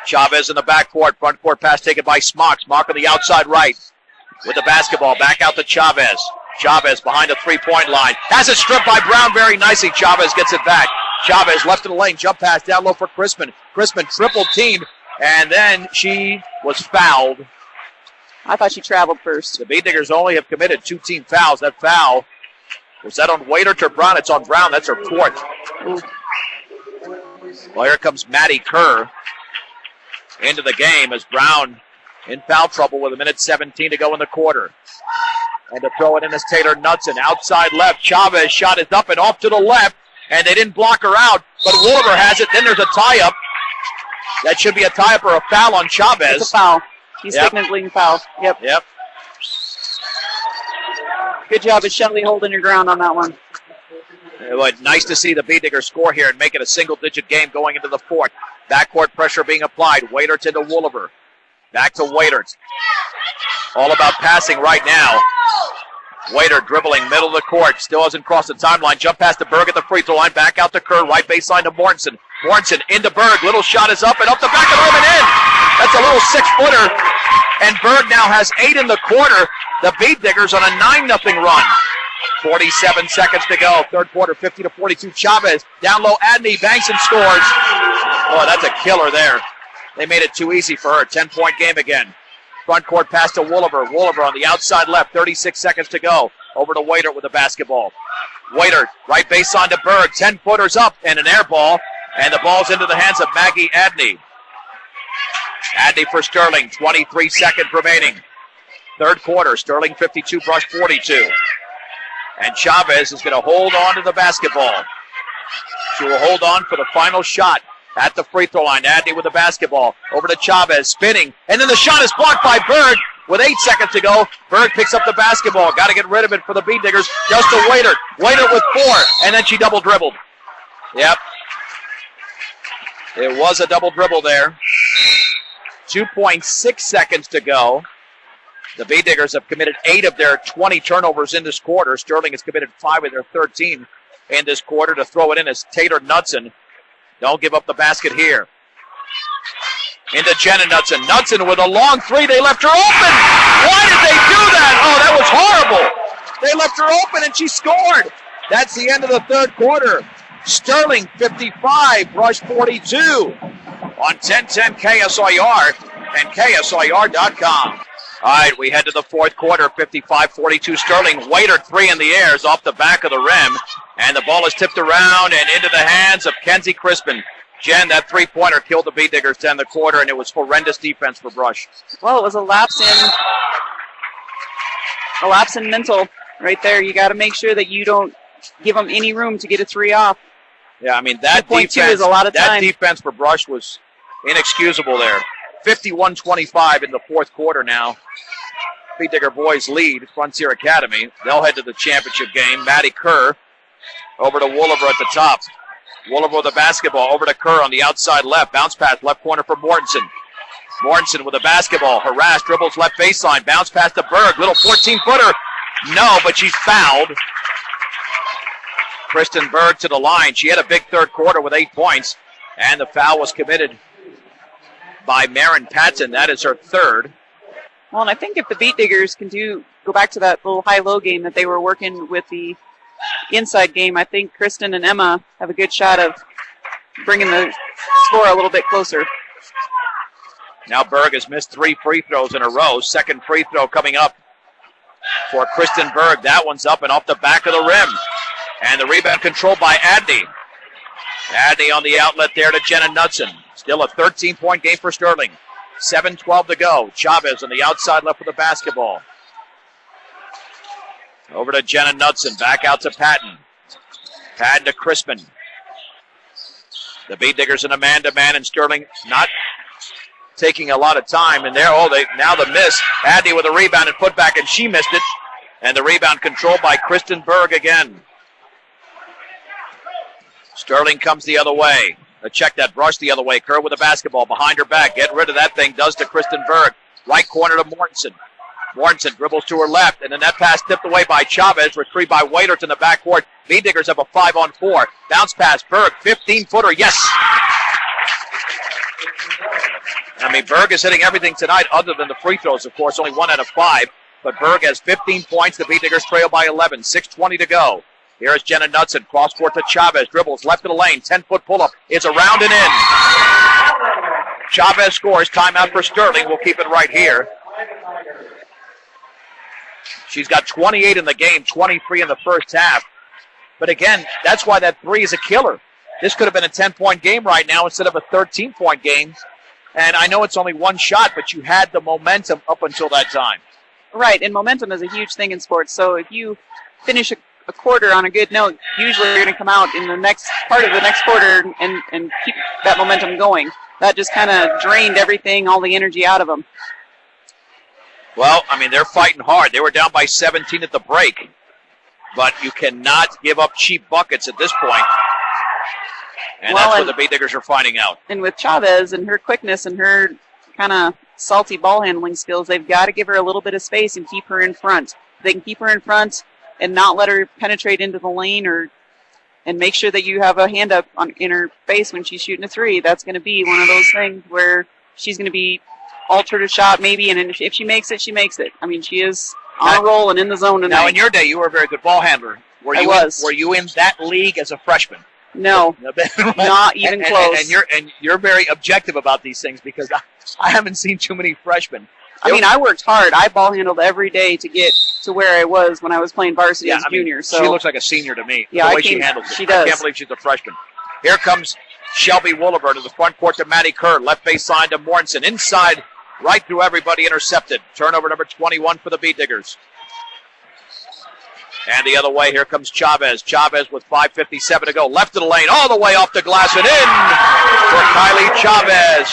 Chavez in the backcourt. Front court pass taken by Smock. Smock on the outside right with the basketball. Back out to Chavez. Chavez behind the three-point line. Has it stripped by Brown very nicely. Chavez gets it back. Chavez left of the lane. Jump pass down low for Crispin. Crispin triple teamed, and then she was fouled. I thought she traveled first. The Beatniggers only have committed 2 team fouls. That foul, was that on Waitert or Brown? It's on Brown. That's her fourth. Ooh. Well, here comes Maddie Kerr into the game as Brown in foul trouble with 1:17 to go in the quarter. And to throw it in is Taylor Knudsen. Outside left. Chavez shot is up and off to the left. And they didn't block her out. But Wooliver has it. Then there's a tie-up. That should be a tie-up or a foul on Chavez. It's a foul. He's taking a bleeding foul. Yep. Good job of Shelly holding your ground on that one. Nice to see the Beatniggers score here and make it a single-digit game going into the fourth. Backcourt pressure being applied. Waitert into Wooliver. Back to Waitert. All about passing right now. Waitert dribbling middle of the court. Still hasn't crossed the timeline. Jump pass to Berg at the free throw line. Back out to Kerr. Right baseline to Mortensen. Mortensen into Berg. Little shot is up and up the back of the rim and in. That's a little 6-footer. And Berg now has 8 in the quarter. The Beatniggers on a 9-0 run. 47 seconds to go. Third quarter, 50-42. Chavez down low. Adney banks and scores. Oh, that's a killer there. They made it too easy for her. 10-point game again. Front court pass to Wooliver. Wooliver on the outside left. 36 seconds to go. Over to Waitert with the basketball. Waitert, right baseline to Berg. 10-footers up and an air ball. And the ball's into the hands of Maggie Adney. Adney for Sterling. 23 seconds remaining. Third quarter. Sterling 52, Brush 42. And Chavez is going to hold on to the basketball. She will hold on for the final shot at the free throw line. Adney with the basketball. Over to Chavez, spinning. And then the shot is blocked by Berg with 8 seconds to go. Berg picks up the basketball. Got to get rid of it for the Beatniggers. Just to Waitert. Waitert with 4. And then she double dribbled. Yep. It was a double dribble there. 2.6 seconds to go. The Beatniggers have committed 8 of their 20 turnovers in this quarter. Sterling has committed 5 of their 13 in this quarter. To throw it in is Taylor Knudsen. Don't give up the basket here. Into Jenna Knudsen. Knudsen with a long 3. They left her open. Why did they do that? Oh, that was horrible. They left her open and she scored. That's the end of the third quarter. Sterling 55, Brush 42 on 1010 KSIR and KSIR.com. All right, we head to the fourth quarter, 55-42 Sterling. Waitert 3 in the air is off the back of the rim. And the ball is tipped around and into the hands of Kenzie Crispin. Jen, that three-pointer killed the Beatniggers to end the quarter, and it was horrendous defense for Brush. Well, it was a lapse in mental right there. You got to make sure that you don't give them any room to get a 3 off. Yeah, I mean, that 2.2 defense is a lot of time. That defense for Brush was inexcusable there. 51-25 in the fourth quarter now. Beatnigger boys lead Frontier Academy. They'll head to the championship game. Maddie Kerr over to Wooliver at the top. Wooliver with the basketball over to Kerr on the outside left. Bounce pass left corner for Mortensen. Mortensen with the basketball. Harassed, dribbles left baseline. Bounce pass to Berg. Little 14-footer. No, but she's fouled. Kristen Berg to the line. She had a big third quarter with 8 points. And the foul was committed by Marin Patton. That is her third. Well, and I think if the Beatniggers can go back to that little high-low game that they were working with the inside game, I think Kristen and Emma have a good shot of bringing the score a little bit closer. Now Berg has missed 3 free throws in a row. Second free throw coming up for Kristen Berg. That one's up and off the back of the rim. And the rebound controlled by Adney. Adney on the outlet there to Jenna Knudsen. Still a 13-point game for Sterling. 7:12 to go. Chavez on the outside left with the basketball. Over to Jenna Knudsen. Back out to Patton. Patton to Crispin. The Beatniggers in a man-to-man, and Sterling not taking a lot of time. And there, now the miss. Adney with a rebound and putback, and she missed it. And the rebound controlled by Kristen Berg again. Sterling comes the other way. Check that Brush the other way. Kerr with the basketball behind her back. Get rid of that thing. Does to Kristen Berg. Right corner to Mortensen. Mortensen dribbles to her left, and then that pass tipped away by Chavez, retrieved by Waitert in the backcourt. V-Diggers have a 5-on-4. Bounce pass, Berg, 15-footer, yes! I mean, Berg is hitting everything tonight other than the free throws, of course, only 1 out of 5. But Berg has 15 points. The V-Diggers trail by 11, 6:20 to go. Here is Jenna Knudsen, cross-court to Chavez, dribbles left of the lane, 10-foot pull-up. It's around and in. Chavez scores, timeout for Sterling. We'll keep it right here. She's got 28 in the game, 23 in the first half. But again, that's why that 3 is a killer. This could have been a 10-point game right now instead of a 13-point game. And I know it's only one shot, but you had the momentum up until that time. Right, and momentum is a huge thing in sports. So if you finish a quarter on a good note, usually you're going to come out in the next part of the next quarter and keep that momentum going. That just kind of drained everything, all the energy out of them. Well, I mean, they're fighting hard. They were down by 17 at the break. But you cannot give up cheap buckets at this point. And that's what the V-Diggers are finding out. And with Chavez and her quickness and her kind of salty ball handling skills, they've got to give her a little bit of space and keep her in front. They can keep her in front and not let her penetrate into the lane and make sure that you have a hand up in her face when she's shooting a 3. That's going to be one of those things where she's going to be altered a shot maybe, and if she makes it, she makes it. I mean, she is on a roll and in the zone tonight. Now, in your day, you were a very good ball handler. I was. Were you in that league as a freshman? No, not even close. And you're very objective about these things because I haven't seen too many freshmen. I mean, I worked hard. I ball handled every day to get to where I was when I was playing varsity as a junior. So she looks like a senior to me. Yeah, the way she handles it. She does. I can't believe she's a freshman. Here comes Shelby Wooliver to the front court to Maddie Kerr. Left baseline to Mortensen. Inside, right through everybody, intercepted. Turnover number 21 for the V-Diggers. And the other way, here comes Chavez. Chavez with 5:57 to go. Left of the lane, all the way off the glass and in for Kylie Chavez.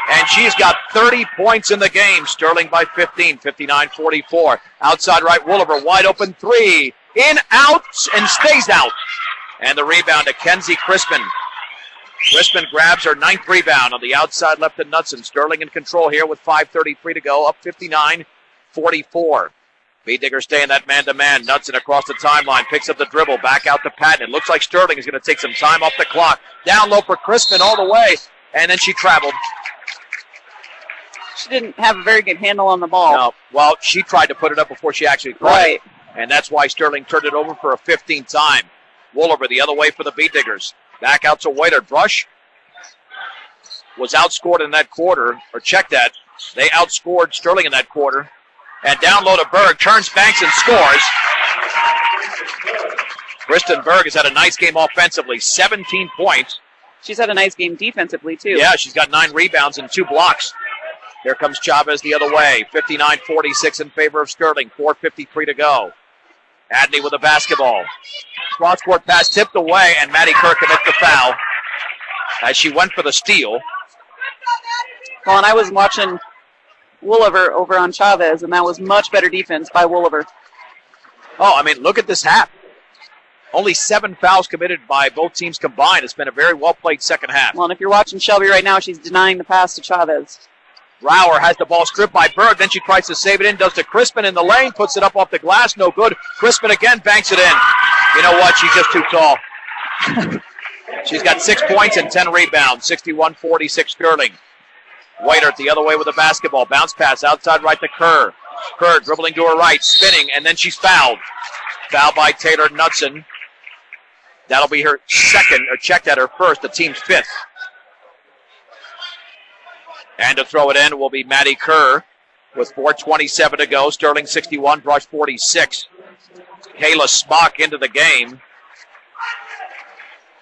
And she's got 30 points in the game. Sterling by 15, 59-44. Outside right, Wooliver, wide open 3. In, out, and stays out. And the rebound to Kenzie Crispin. Crispin grabs her 9th rebound on the outside left to Knudsen. Sterling in control here with 5:33 to go, up 59-44. V-Diggers stay in that man-to-man. Knudsen across the timeline, picks up the dribble, back out to Patton. It looks like Sterling is going to take some time off the clock. Down low for Crispin all the way, and then she traveled. She didn't have a very good handle on the ball. No, well, she tried to put it up before she actually caught it. And that's why Sterling turned it over for a 15th time. Wooliver the other way for the V-Diggers. Back out to Waitert. Brush was outscored in that quarter, or check that. They outscored Sterling in that quarter. And down low to Berg, turns, banks, and scores. Kristen Berg has had a nice game offensively, 17 points. She's had a nice game defensively, too. Yeah, she's got 9 rebounds and 2 blocks. Here comes Chavez the other way, 59-46 in favor of Sterling, 4:53 to go. Adney with the basketball. Cross-court pass tipped away, and Maddie Kerr commits the foul as she went for the steal. Well, and I was watching Wooliver over on Chavez, and that was much better defense by Wooliver. Oh, I mean, look at this half. Only 7 fouls committed by both teams combined. It's been a very well-played second half. Well, and if you're watching Shelby right now, she's denying the pass to Chavez. Brower has the ball stripped by Berg. Then she tries to save it in. Does to Crispin in the lane. Puts it up off the glass. No good. Crispin again banks it in. You know what? She's just too tall. She's got 6 points and 10 rebounds. 61-46 Sterling. Waitert the other way with the basketball. Bounce pass outside right to Kerr. Kerr dribbling to her right. Spinning. And then she's fouled. Foul by Taylor Knudsen. That'll be her second, or checked at her first, the team's 5th. And to throw it in will be Maddie Kerr with 4:27 to go. Sterling 61, Brush 46. Kayla Smock into the game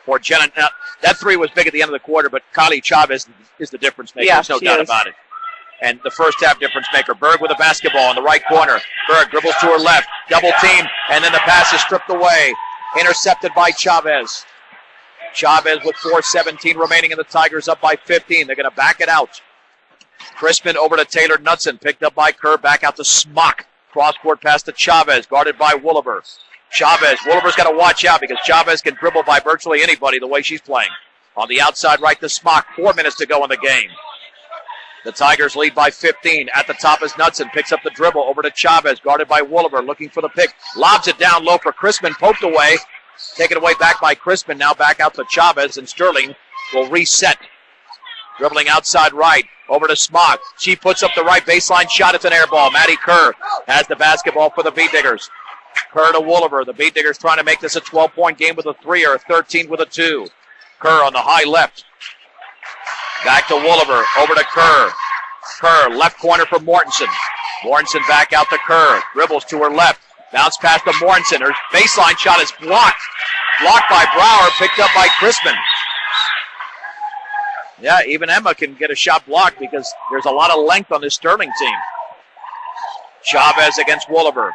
for Jenna. Now, that 3 was big at the end of the quarter, but Kylie Chavez is the difference maker. Yeah, There's no doubt about it. And the first half difference maker. Berg with the basketball in the right corner. Berg dribbles to her left. Double team, and then the pass is stripped away. Intercepted by Chavez. Chavez with 4:17 remaining, and the Tigers up by 15. They're going to back it out. Crispin over to Taylor Knudsen. Picked up by Kerr. Back out to Smock. Cross-court pass to Chavez. Guarded by Wooliver. Wooliver's got to watch out because Chavez can dribble by virtually anybody the way she's playing. On the outside right to Smock. 4 minutes to go in the game. The Tigers lead by 15. At the top is Knudsen. Picks up the dribble over to Chavez, guarded by Wooliver, looking for the pick. Lobs it down low for Crispin, poked away. Taken away back by Crispin. Now back out to Chavez, and Sterling will reset. Dribbling outside right, over to Smock. She puts up the right baseline shot. It's an air ball. Maddie Kerr has the basketball for the Beat Diggers. Kerr to Wooliver. The Beat Diggers trying to make this a 12-point game with a 3 or a 13 with a 2. Kerr on the high left. Back to Wooliver, over to Kerr. Kerr, left corner for Mortensen. Mortensen back out to Kerr. Dribbles to her left. Bounce pass to Mortensen. Her baseline shot is blocked. Blocked by Brower, picked up by Crispin. Yeah, even Emma can get a shot blocked because there's a lot of length on this Sterling team. Chavez against Wooliver.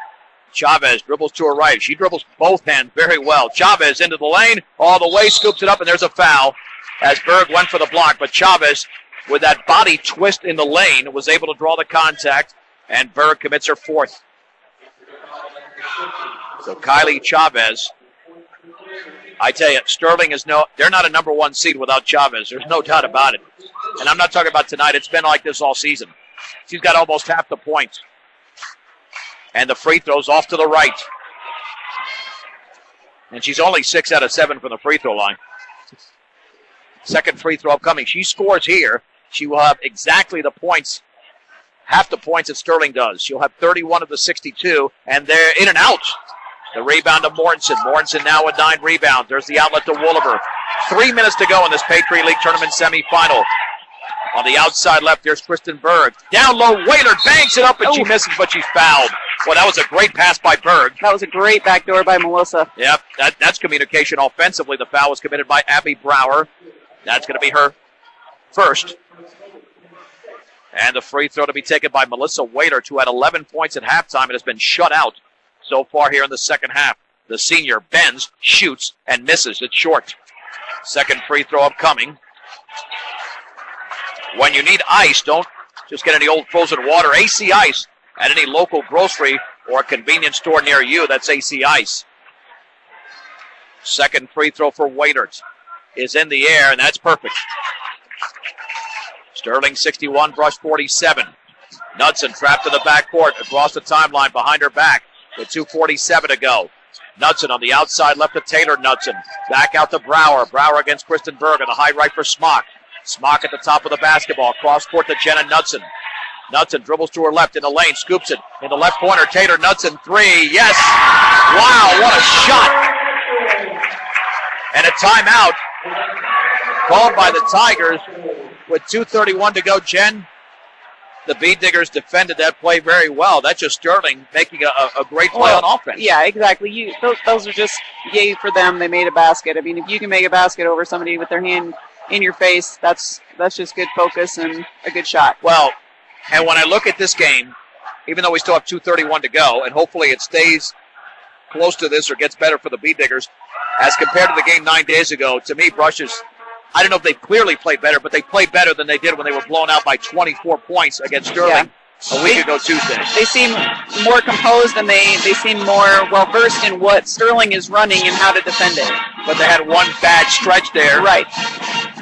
Chavez dribbles to her right. She dribbles both hands very well. Chavez into the lane, all the way, scoops it up, and there's a foul as Berg went for the block. But Chavez, with that body twist in the lane, was able to draw the contact, and Berg commits her 4th. So Kylie Chavez, I tell you, Sterling is they're not a number 1 seed without Chavez. There's no doubt about it. And I'm not talking about tonight. It's been like this all season. She's got almost half the points. And the free throws off to the right. And she's only 6 out of 7 from the free throw line. Second free throw upcoming. She scores here. She will have exactly the points, half the points that Sterling does. She'll have 31 of the 62, and they're in and out. The rebound to Mortensen. Mortensen now with 9 rebounds. There's the outlet to Wooliver. 3 minutes to go in this Patriot League Tournament semifinal. On the outside left, there's Kristen Berg. Down low, Whaler banks it up, and she misses, but she's fouled. Well, that was a great pass by Berg. That was a great backdoor by Melissa. Yep, that's communication offensively. The foul was committed by Abby Brower. That's going to be her first. And the free throw to be taken by Melissa Whaler, who had 11 points at halftime and has been shut out so far here in the second half. The senior bends, shoots, and misses. It's short. Second free throw upcoming. When you need ice, don't just get any old frozen water. AC Ice at any local grocery or convenience store near you. That's AC Ice. Second free throw for Waitert is in the air, and that's perfect. Sterling 61, Brush 47. Knudsen trapped in the backcourt across the timeline behind her back with 2:47 to go. Knudsen on the outside left to Taylor Knudsen. Back out to Brower. Brower against Kristen Berg on the high right for Smock. Smock at the top of the basketball. Cross court to Jenna Knudsen. Knudsen dribbles to her left in the lane. Scoops it in the left corner. Taylor Knudsen, 3. Yes! Wow, what a shot! And a timeout called by the Tigers with 2:31 to go. Jen, the Beat Diggers defended that play very well. That's just Sterling making a great play on offense. Yeah, exactly. Those are just yay for them. They made a basket. I mean, if you can make a basket over somebody with their hand in your face, that's just good focus and a good shot. Well, and when I look at this game, even though we still have 2:31 to go, and hopefully it stays close to this or gets better for the Beat Diggers, as compared to the game 9 days ago, to me, Brush is, I don't know if they clearly played better, but they played better than they did when they were blown out by 24 points against Sterling a week ago Tuesday. They seem more composed and they seem more well-versed in what Sterling is running and how to defend it. But they had one bad stretch there. Right.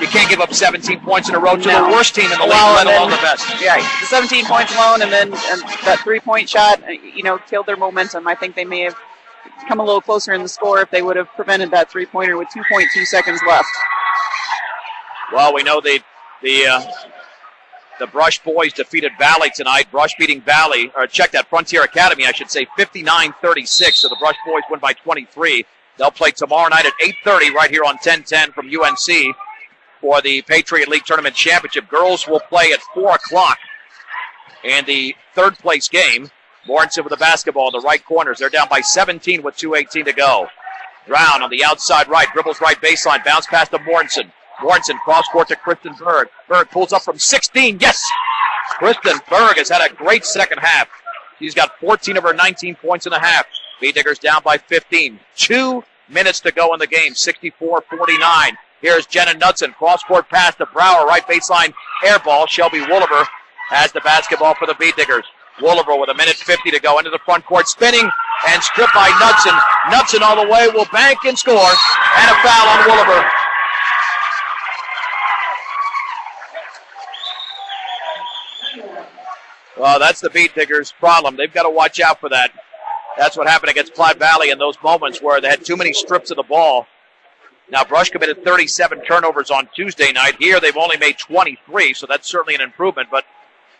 You can't give up 17 points in a row to the worst team in the league, let alone the best. Yeah, the 17 points alone and then that three-point shot, killed their momentum. I think they may have come a little closer in the score if they would have prevented that three-pointer with 2.2 seconds left. Well, we know the Brush boys defeated Valley tonight. Brush beating Valley, or check that, Frontier Academy, I should say, 59-36. So the Brush boys win by 23. They'll play tomorrow night at 8:30 right here on 1010 from UNC for the Patriot League Tournament Championship. Girls will play at 4 o'clock in the third place game. Mortensen with the basketball in the right corners. They're down by 17 with 2:18 to go. Brown on the outside right, dribbles right baseline, bounce pass to Mortensen. Mortensen cross court to Kristen Berg. Berg pulls up from 16. Yes! Kristen Berg has had a great second half. She's got 14 of her 19 points in a half. Beat Diggers down by 15. 2 minutes to go in the game. 64-49. Here's Jenna Knudsen. Cross court pass to Brower. Right baseline air ball. Shelby Wooliver has the basketball for the Beat Diggers. Wooliver with 1:50 to go into the front court. Spinning and stripped by Knudsen. Knudsen all the way will bank and score. And a foul on Wooliver. Well, that's the Beat Diggers' problem. They've got to watch out for that. That's what happened against Platte Valley in those moments where they had too many strips of the ball. Now, Brush committed 37 turnovers on Tuesday night. Here, they've only made 23, so that's certainly an improvement, but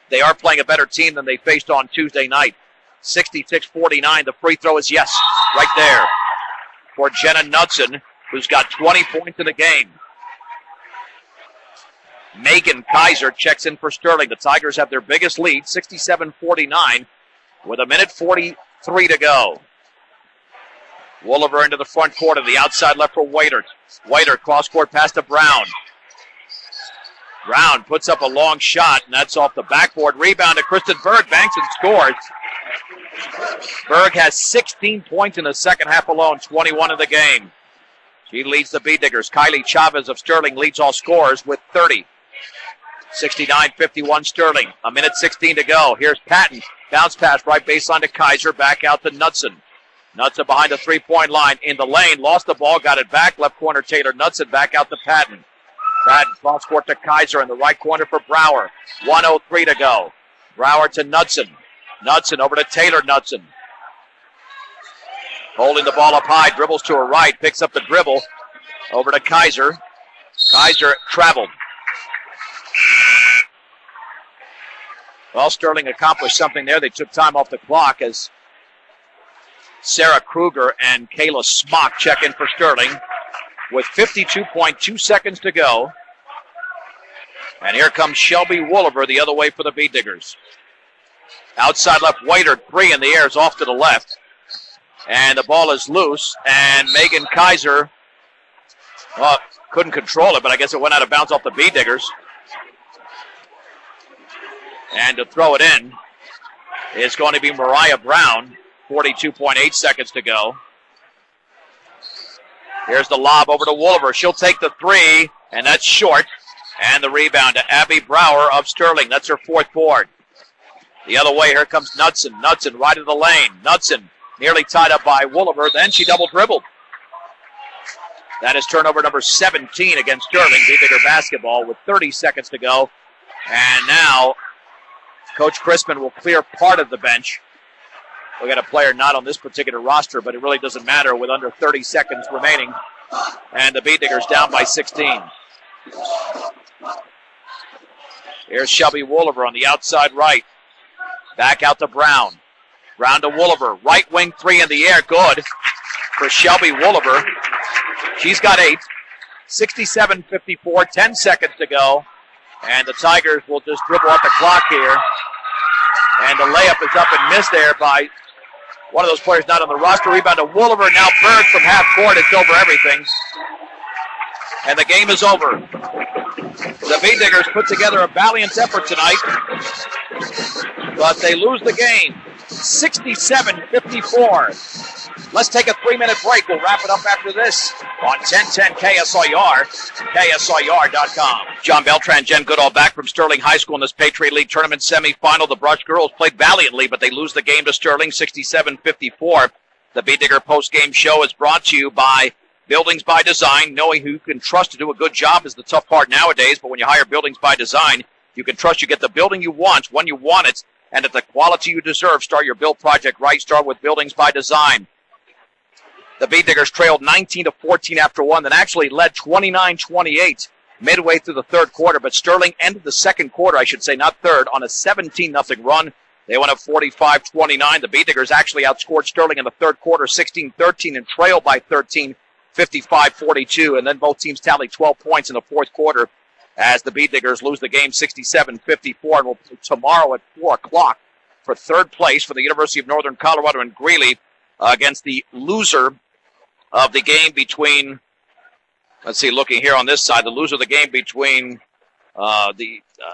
they are playing a better team than they faced on Tuesday night. 66-49. The free throw is yes, right there for Jenna Knudsen, who's got 20 points in the game. Megan Kaiser checks in for Sterling. The Tigers have their biggest lead, 67-49, with 1:43 to go. Wolliver into the front court, the outside left for Waiter. Waiter cross-court pass to Brown. Brown puts up a long shot, and that's off the backboard. Rebound to Kristen Berg, banks and scores. Berg has 16 points in the second half alone, 21 in the game. She leads the Beat Diggers. Kylie Chavez of Sterling leads all scorers with 30. 69-51 Sterling. 1:16 to go. Here's Patton. Bounce pass right baseline to Kaiser. Back out to Knudsen. Knudsen behind the three-point line in the lane. Lost the ball. Got it back. Left corner Taylor Knudsen. Back out to Patton. Patton cross court to Kaiser in the right corner for Brower. 1:03 to go. Brower to Knudsen. Knudsen over to Taylor Knudsen. Holding the ball up high. Dribbles to her right. Picks up the dribble. Over to Kaiser. Kaiser traveled. Well, Sterling accomplished something there. They took time off the clock as Sarah Kruger and Kayla Smock check in for Sterling with 52.2 seconds to go. And here comes Shelby Wolliver the other way for the Beat Diggers. Outside left, Waiter, three in the air, is off to the left. And the ball is loose, and Megan Kaiser, well, couldn't control it, but I guess it went out of bounds off the Beat Diggers. And to throw it in is going to be Mariah Brown. 42.8 seconds to go. Here's the lob over to Wolliver. She'll take the three, and that's short. And the rebound to Abby Brower of Sterling. That's her fourth board. The other way, here comes Knudsen. Knudsen right of the lane. Knudsen nearly tied up by Wolliver. Then she double dribbled. That is turnover number 17 against Sterling. Beat Digger basketball with 30 seconds to go. And now Coach Crispin will clear part of the bench. We got a player not on this particular roster, but it really doesn't matter with under 30 seconds remaining. And the Beat Diggers down by 16. Here's Shelby Wolliver on the outside right. Back out to Brown. Brown to Wolliver. Right wing three in the air. Good for Shelby Wolliver. She's got 8. 67-54. 10 seconds to go. And the Tigers will just dribble out the clock here. And the layup is up and missed there by one of those players not on the roster. Rebound to Wolliver. Now Berg from half court. It's over everything. And the game is over. The Beat Diggers put together a valiant effort tonight, but they lose the game. 67-54. Let's take a 3-minute break. We'll wrap it up after this on 1010 KSIR, KSIR.com. John Beltran, Jen Goodall back from Sterling High School in this Patriot League tournament semifinal. The Brush girls played valiantly, but they lose the game to Sterling, 67-54. The Beat Digger post-game show is brought to you by Buildings by Design. Knowing who you can trust to do a good job is the tough part nowadays, but when you hire Buildings by Design, you can trust you get the building you want when you want it, and at the quality you deserve. Start your build project right. Start with Buildings by Design. The Beat Diggers trailed 19-14 after one, then actually led 29-28 midway through the third quarter, but Sterling ended the second quarter, I should say, not third, on a 17-0 run. They went up 45-29. The Beat Diggers actually outscored Sterling in the third quarter 16-13 and trailed by 13, 55-42, and then both teams tallied 12 points in the fourth quarter as the Beat Diggers lose the game 67-54, and will play tomorrow at 4 o'clock for third place for the University of Northern Colorado in Greeley against the loser of the game between, let's see, looking here on this side, the loser of the game between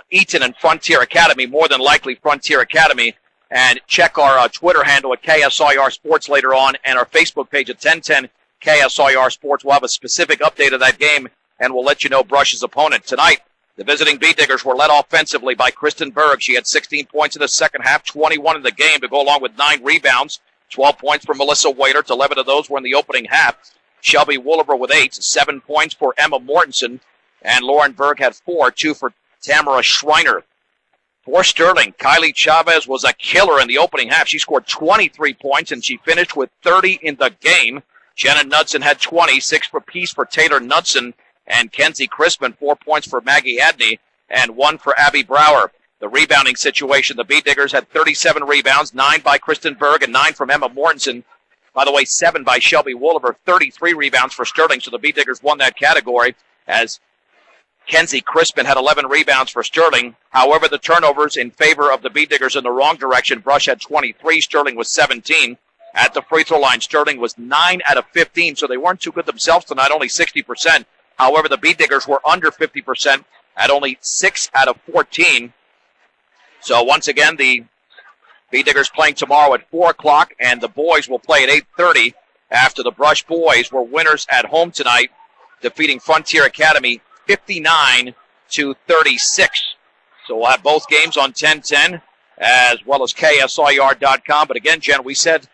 Eaton and Frontier Academy, more than likely Frontier Academy. And check our Twitter handle at KSIR Sports later on, and our Facebook page at 1010 KSIR Sports. We'll have a specific update of that game, and we'll let you know Brush's opponent. Tonight, the visiting Beat Diggers were led offensively by Kristen Berg. She had 16 points in the second half, 21 in the game to go along with 9 rebounds. 12 points for Melissa Waitert. 11 of those were in the opening half. Shelby Wolliver with 8. 7 points for Emma Mortensen. And Lauren Berg had 4. 2 for Tamara Schreiner. For Sterling, Kylie Chavez was a killer in the opening half. She scored 23 points, and she finished with 30 in the game. Jenna Knudsen had 20, 6 apiece for Taylor Knudsen and Kenzie Crispin, 4 points for Maggie Adney, and 1 for Abby Brower. The rebounding situation, the Beat Diggers had 37 rebounds, 9 by Kristen Berg and 9 from Emma Mortensen. By the way, 7 by Shelby Wooliver, 33 rebounds for Sterling, so the Beat Diggers won that category as Kenzie Crispin had 11 rebounds for Sterling. However, the turnovers in favor of the Beat Diggers in the wrong direction. Brush had 23, Sterling was 17. At the free throw line, Sterling was 9 out of 15, so they weren't too good themselves tonight, only 60%. However, the Beat Diggers were under 50% at only 6 out of 14. So once again, the Beat Diggers playing tomorrow at 4 o'clock, and the boys will play at 8:30 after the Brush boys were winners at home tonight, defeating Frontier Academy 59-36. So we'll have both games on 1010 as well as KSIR.com. But again, Jen, we said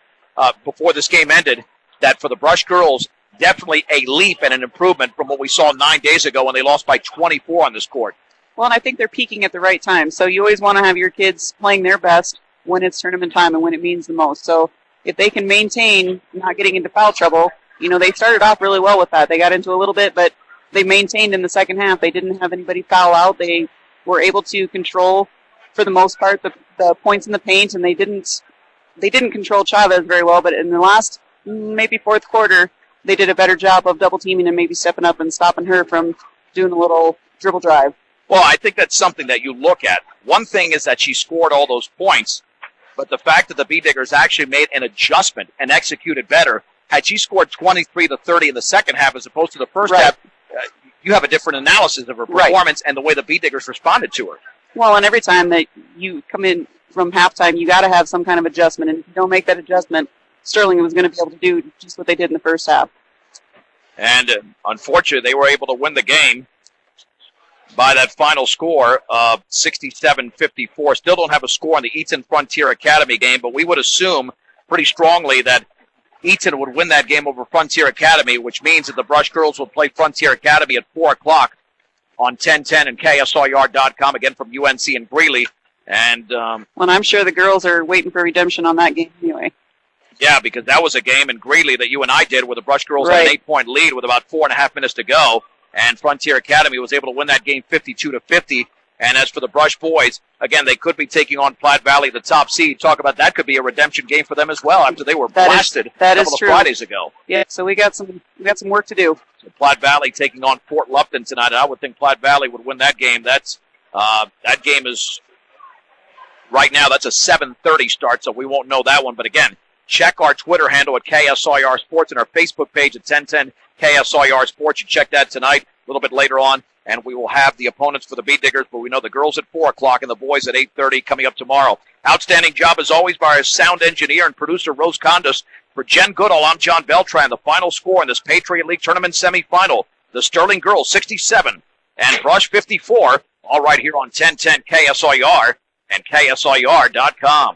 before this game ended that for the Brush girls, definitely a leap and an improvement from what we saw 9 days ago when they lost by 24 on this court. Well, and I think they're peaking at the right time. So you always want to have your kids playing their best when it's tournament time and when it means the most. So if they can maintain not getting into foul trouble, they started off really well with that. They got into a little bit, but they maintained in the second half. They didn't have anybody foul out. They were able to control, for the most part, the points in the paint, and they didn't control Chavez very well. But in the last, maybe fourth quarter, they did a better job of double teaming and maybe stepping up and stopping her from doing a little dribble drive. Well, I think that's something that you look at. One thing is that she scored all those points, but the fact that the Beat Diggers actually made an adjustment and executed better. Had she scored 23 to 30 in the second half as opposed to the first half, you have a different analysis of her performance and the way the Beat Diggers responded to her. Well, and every time that you come in from halftime, you got to have some kind of adjustment, and if you don't make that adjustment, Sterling was going to be able to do just what they did in the first half. And unfortunately, they were able to win the game by that final score of 67-54. Still don't have a score in the Eaton Frontier Academy game, but we would assume pretty strongly that Eaton would win that game over Frontier Academy, which means that the Brush girls will play Frontier Academy at 4 o'clock on 1010 and KSIR.com, again from UNC and Greeley. And well, I'm sure the girls are waiting for redemption on that game anyway. Yeah, because that was a game in Greeley that you and I did where the Brush girls had an 8-point lead with about 4.5 minutes to go, and Frontier Academy was able to win that game 52-50. And as for the Brush boys, again, they could be taking on Platte Valley, the top seed. Talk about that could be a redemption game for them as well after they were blasted a couple of Fridays ago. Yeah, so we got some work to do. So Platte Valley taking on Fort Lupton tonight, and I would think Platte Valley would win that game. That game is right now. That's a 7:30 start, so we won't know that one. But again, check our Twitter handle at KSIR Sports and our Facebook page at 1010 KSIR Sports. You check that tonight, a little bit later on. And we will have the opponents for the Beat Diggers, but we know the girls at 4 o'clock and the boys at 8:30 coming up tomorrow. Outstanding job, as always, by our sound engineer and producer, Rose Condas. For Jen Goodall, I'm John Beltran. The final score in this Patriot League Tournament semifinal, the Sterling girls 67 and Brush 54, all right here on 1010 KSIR and KSIR.com.